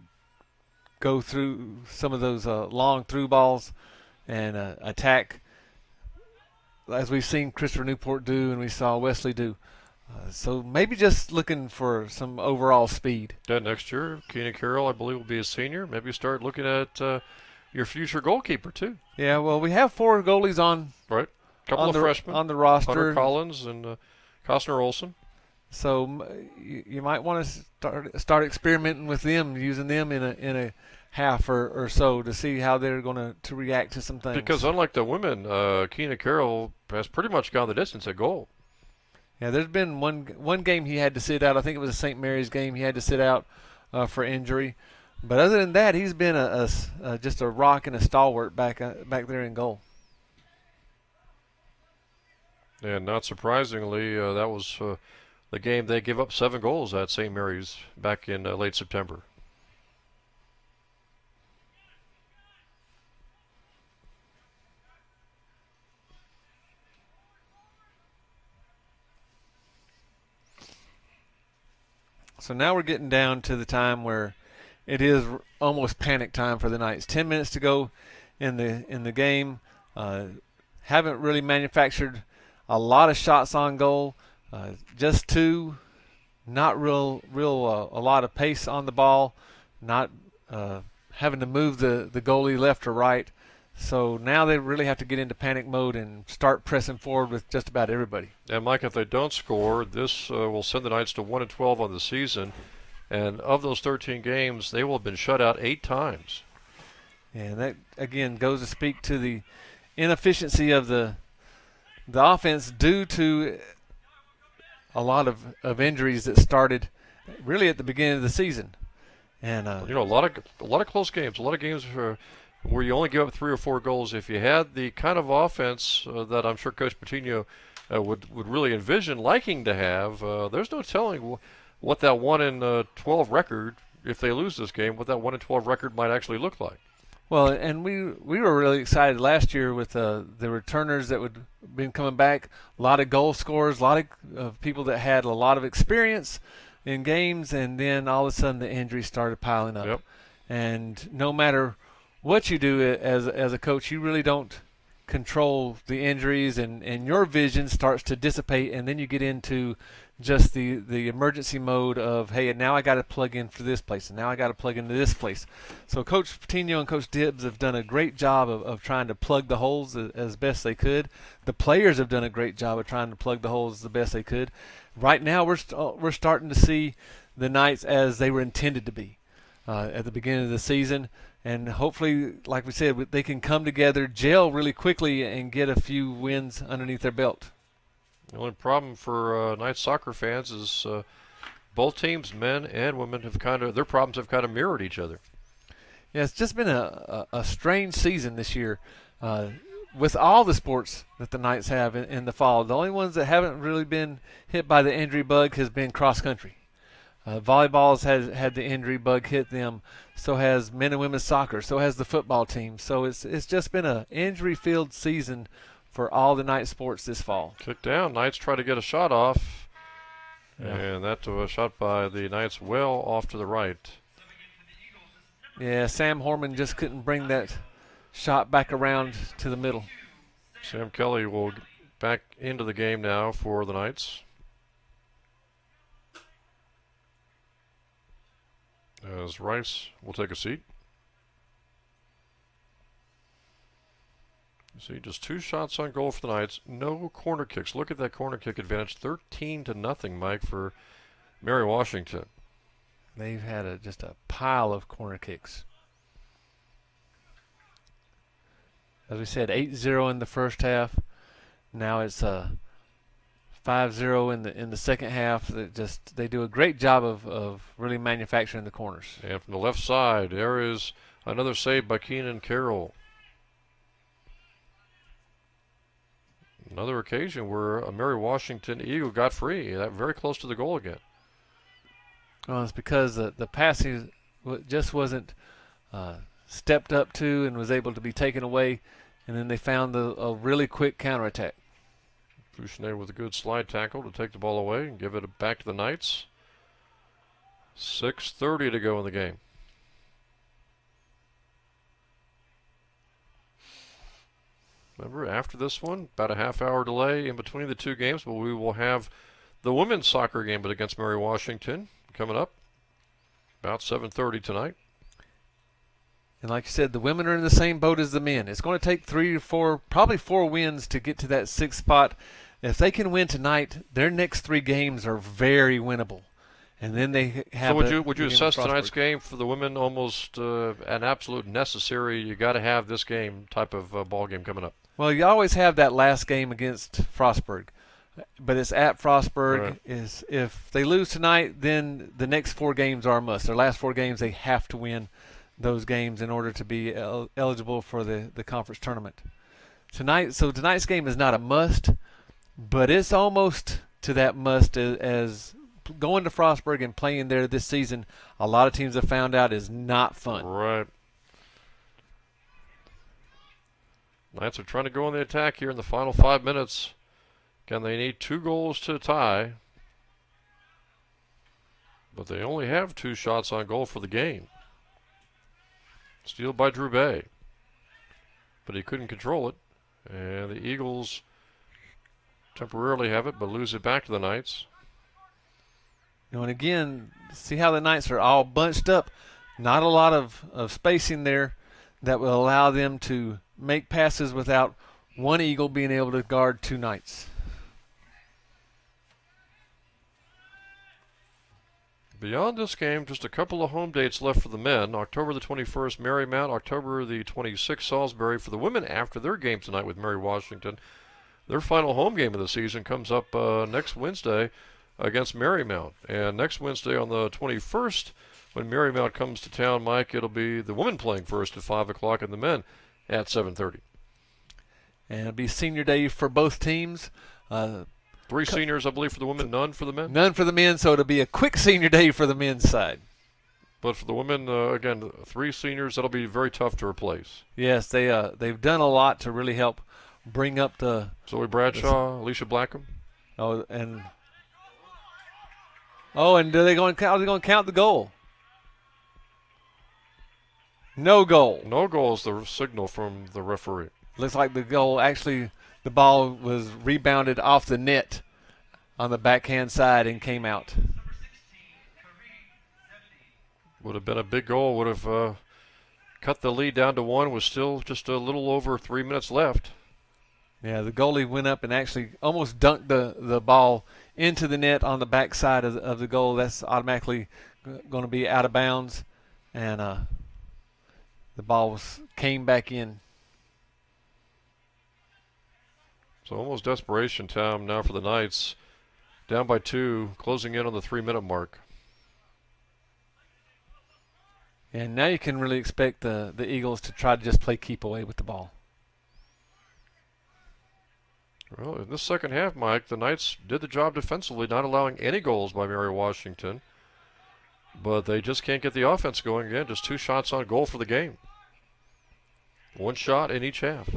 go through some of those long through balls and attack, as we've seen Christopher Newport do and we saw Wesley do. So maybe just looking for some overall speed. Yeah, next year, Keenan Carroll, I believe, will be a senior. Maybe start looking at your future goalkeeper, too. Yeah, well, we have 4 goalies on. Right. A couple of freshmen. On the roster. Hunter Collins and Costner Olson. So you might want to start experimenting with them, using them in a half or so to see how they're going to react to some things. Because unlike the women, Keenan Carroll has pretty much gone the distance at goal. Yeah, there's been one game he had to sit out. I think it was a St. Mary's game. He had to sit out for injury. But other than that, he's been just a rock and a stalwart back there in goal. And not surprisingly, that was the game they gave up 7 goals at St. Mary's back in late September. So now we're getting down to the time where it is almost panic time for the Knights. 10 minutes to go in the game. Haven't really manufactured a lot of shots on goal. Just 2. Not real a lot of pace on the ball. Not having to move the goalie left or right. So now they really have to get into panic mode and start pressing forward with just about everybody. And Mike, if they don't score, this will send the Knights to 1-12 on the season. And of those 13 games, they will have been shut out 8 times. And that, again, goes to speak to the inefficiency of the offense due to a lot of injuries that started really at the beginning of the season. And a lot of close games, a lot of games where you only give up 3 or 4 goals. If you had the kind of offense that I'm sure Coach Patino would really envision liking to have, there's no telling what that 1-12 record, if they lose this game, what that 1-12 record might actually look like. Well, and we were really excited last year with the returners that would been coming back. A lot of goal scorers, a lot of people that had a lot of experience in games, and then all of a sudden the injuries started piling up. Yep. And no matter what you do as a coach, you really don't control the injuries, and your vision starts to dissipate, and then you get into just the emergency mode of, hey, now I got to plug in for this place, and now I got to plug into this place. So Coach Patino and Coach Dibbs have done a great job of trying to plug the holes as best they could. The players have done a great job of trying to plug the holes the best they could. Right now, we're starting to see the Knights as they were intended to be at the beginning of the season. And hopefully, like we said, they can come together, gel really quickly, and get a few wins underneath their belt. The only problem for Knights soccer fans is both teams, men and women, their problems have kind of mirrored each other. Yeah, it's just been a strange season this year with all the sports that the Knights have in the fall. The only ones that haven't really been hit by the injury bug has been cross country. Volleyball has had the injury bug hit them. So has men and women's soccer. So has the football team. So it's just been an injury-filled season for all the night sports this fall. Kick down. Knights try to get a shot off. Yeah. And that was shot by the Knights well off to the right. Yeah, Sam Horman just couldn't bring that shot back around to the middle. Sam Kelly will back into the game now for the Knights. As Rice will take a seat. See, just 2 shots on goal for the Knights. No corner kicks. Look at that corner kick advantage. 13-0, Mike, for Mary Washington. They've had just a pile of corner kicks. As we said, 8-0 in the first half. Now it's 5-0 in the second half. They do a great job of really manufacturing the corners. And from the left side, there is another save by Keenan Carroll. Another occasion where a Mary Washington Eagle got free. That very close to the goal again. Well, it's because the passing just wasn't stepped up to and was able to be taken away, and then they found a really quick counterattack. Fouchenet with a good slide tackle to take the ball away and give it back to the Knights. 6:30 to go in the game. Remember, after this one, about a half-hour delay in between the two games, but we will have the women's soccer game against Mary Washington coming up about 7:30 tonight. And like you said, the women are in the same boat as the men. It's going to take 3 to 4, probably 4 wins to get to that 6th spot. If they can win tonight, their next 3 games are very winnable. And then they have. So would you assess tonight's game for the women almost an absolute necessary? You got to have this game type of ball game coming up. Well, you always have that last game against Frostburg, but it's at Frostburg. Right. If they lose tonight, then the next 4 games are a must. Their last 4 games, they have to win those games in order to be eligible for the conference tournament. Tonight's game is not a must, but it's almost to that must as going to Frostburg and playing there this season. A lot of teams have found out is not fun. Right. Knights are trying to go on the attack here in the final 5 minutes. Again, they need 2 goals to tie, but they only have 2 shots on goal for the game. Steal by Drew Bay, but he couldn't control it, and the Eagles temporarily have it, but lose it back to the Knights. And again, see how the Knights are all bunched up. Not a lot of spacing there that will allow them to make passes without one Eagle being able to guard 2 Knights. Beyond this game, just a couple of home dates left for the men. October the 21st, Marymount. October the 26th, Salisbury. For the women, after their game tonight with Mary Washington, their final home game of the season comes up next Wednesday against Marymount. And next Wednesday on the 21st, when Marymount comes to town, Mike, it'll be the women playing first at 5 o'clock and the men at 7:30. And it'll be senior day for both teams. 3 seniors, I believe, for the women, none for the men. None for the men, so it'll be a quick senior day for the men's side. But for the women, again, 3 seniors, that'll be very tough to replace. Yes, they've done a lot to really help bring up the Zoe Bradshaw, Alicia Blackham. and are they going to count the goal? No goal. No goal is the signal from the referee. Looks like the goal, actually, the ball was rebounded off the net on the backhand side and came out. Would have been a big goal. Would have cut the lead down to 1 with still just a little over 3 minutes left. Yeah, the goalie went up and actually almost dunked the ball into the net on the backside of the goal. That's automatically going to be out of bounds, and the ball came back in. So almost desperation time now for the Knights. Down by 2, closing in on the 3-minute mark. And now you can really expect the Eagles to try to just play keep away with the ball. Well, in this second half, Mike, the Knights did the job defensively, not allowing any goals by Mary Washington. But they just can't get the offense going again. Just 2 shots on goal for the game. 1 shot in each half.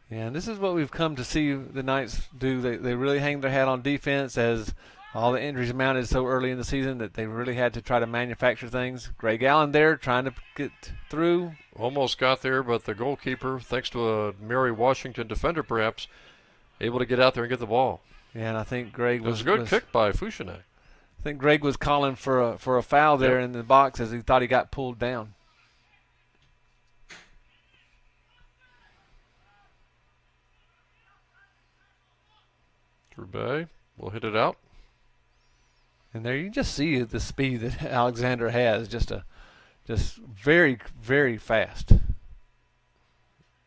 Yeah, and this is what we've come to see the Knights do. They really hang their hat on defense as all the injuries mounted so early in the season that they really had to try to manufacture things. Greg Allen there trying to get through. Almost got there, but the goalkeeper, thanks to a Mary Washington defender perhaps, able to get out there and get the ball. Yeah, and I think Greg was a good kick by Fouchonnet. I think Greg was calling for a foul there in the box as he thought he got pulled down. Roubaix will hit it out. And there you just see the speed that Alexander has, just very, very fast.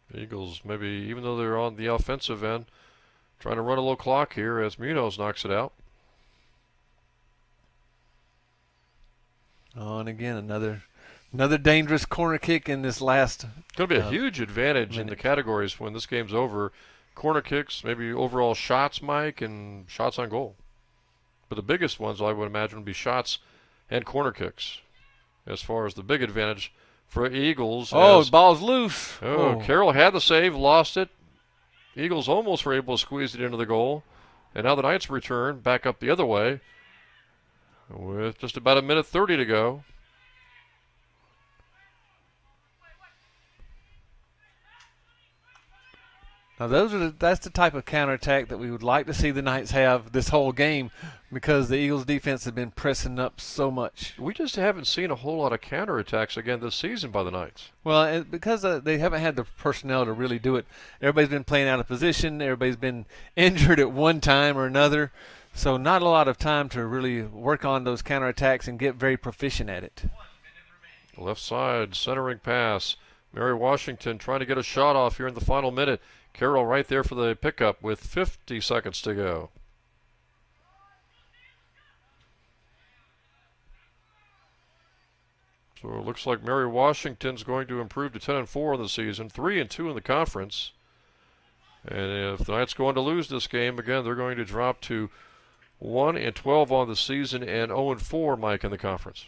The Eagles, maybe even though they're on the offensive end, trying to run a little clock here as Munoz knocks it out. Oh, and again, another dangerous corner kick in this last. Going to be a huge advantage in the categories when this game's over. Corner kicks, maybe overall shots, Mike, and shots on goal. But the biggest ones, I would imagine, would be shots and corner kicks. As far as the big advantage for Eagles. Oh, ball's loose. Oh, Carroll had the save, lost it. Eagles almost were able to squeeze it into the goal. And now the Knights return back up the other way with just about 1:30 to go. Now that's the type of counterattack that we would like to see the Knights have this whole game because the Eagles defense has been pressing up so much. We just haven't seen a whole lot of counterattacks again this season by the Knights. Well, because they haven't had the personnel to really do it. Everybody's been playing out of position. Everybody's been injured at one time or another. So not a lot of time to really work on those counterattacks and get very proficient at it. Left side, centering pass. Mary Washington trying to get a shot off here in the final minute. Carroll right there for the pickup with 50 seconds to go. So it looks like Mary Washington's going to improve to 10-4 in the season, 3-2 in the conference. And if the Knights go on to lose this game, again, they're going to drop to 1-12 on the season and 0-4, Mike, in the conference.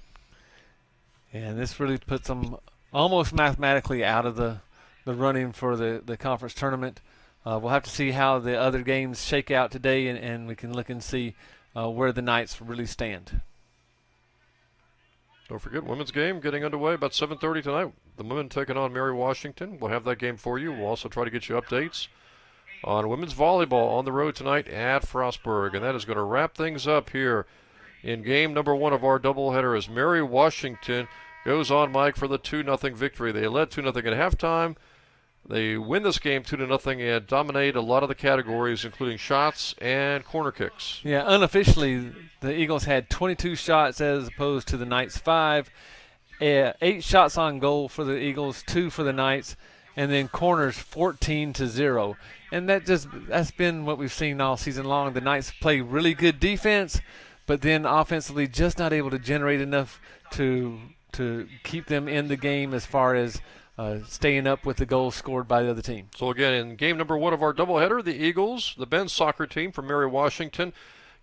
And this really puts them almost mathematically out of the running for the conference tournament. We'll have to see how the other games shake out today, and we can look and see where the Knights really stand. Don't forget, women's game getting underway about 7:30 tonight. The women taking on Mary Washington. We'll have that game for you. We'll also try to get you updates on women's volleyball on the road tonight at Frostburg. And that is going to wrap things up here in game number 1 of our doubleheader as Mary Washington goes on, Mike, for the 2-0 victory. They led 2-0 at halftime. They win this game 2-0 and dominate a lot of the categories, including shots and corner kicks. Yeah, unofficially, the Eagles had 22 shots as opposed to the Knights 5. 8 shots on goal for the Eagles, 2 for the Knights, and then corners 14-0. And that's been what we've seen all season long. The Knights play really good defense, but then offensively just not able to generate enough to keep them in the game as far as staying up with the goals scored by the other team. So again, in game number 1 of our doubleheader, the Eagles, the men's soccer team from Mary Washington,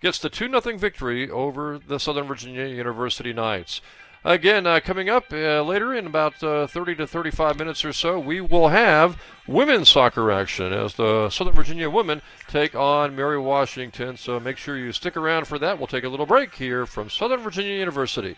gets the 2-0 victory over the Southern Virginia University Knights. Again, coming up later in about 30 to 35 minutes or so, we will have women's soccer action as the Southern Virginia women take on Mary Washington. So make sure you stick around for that. We'll take a little break here from Southern Virginia University.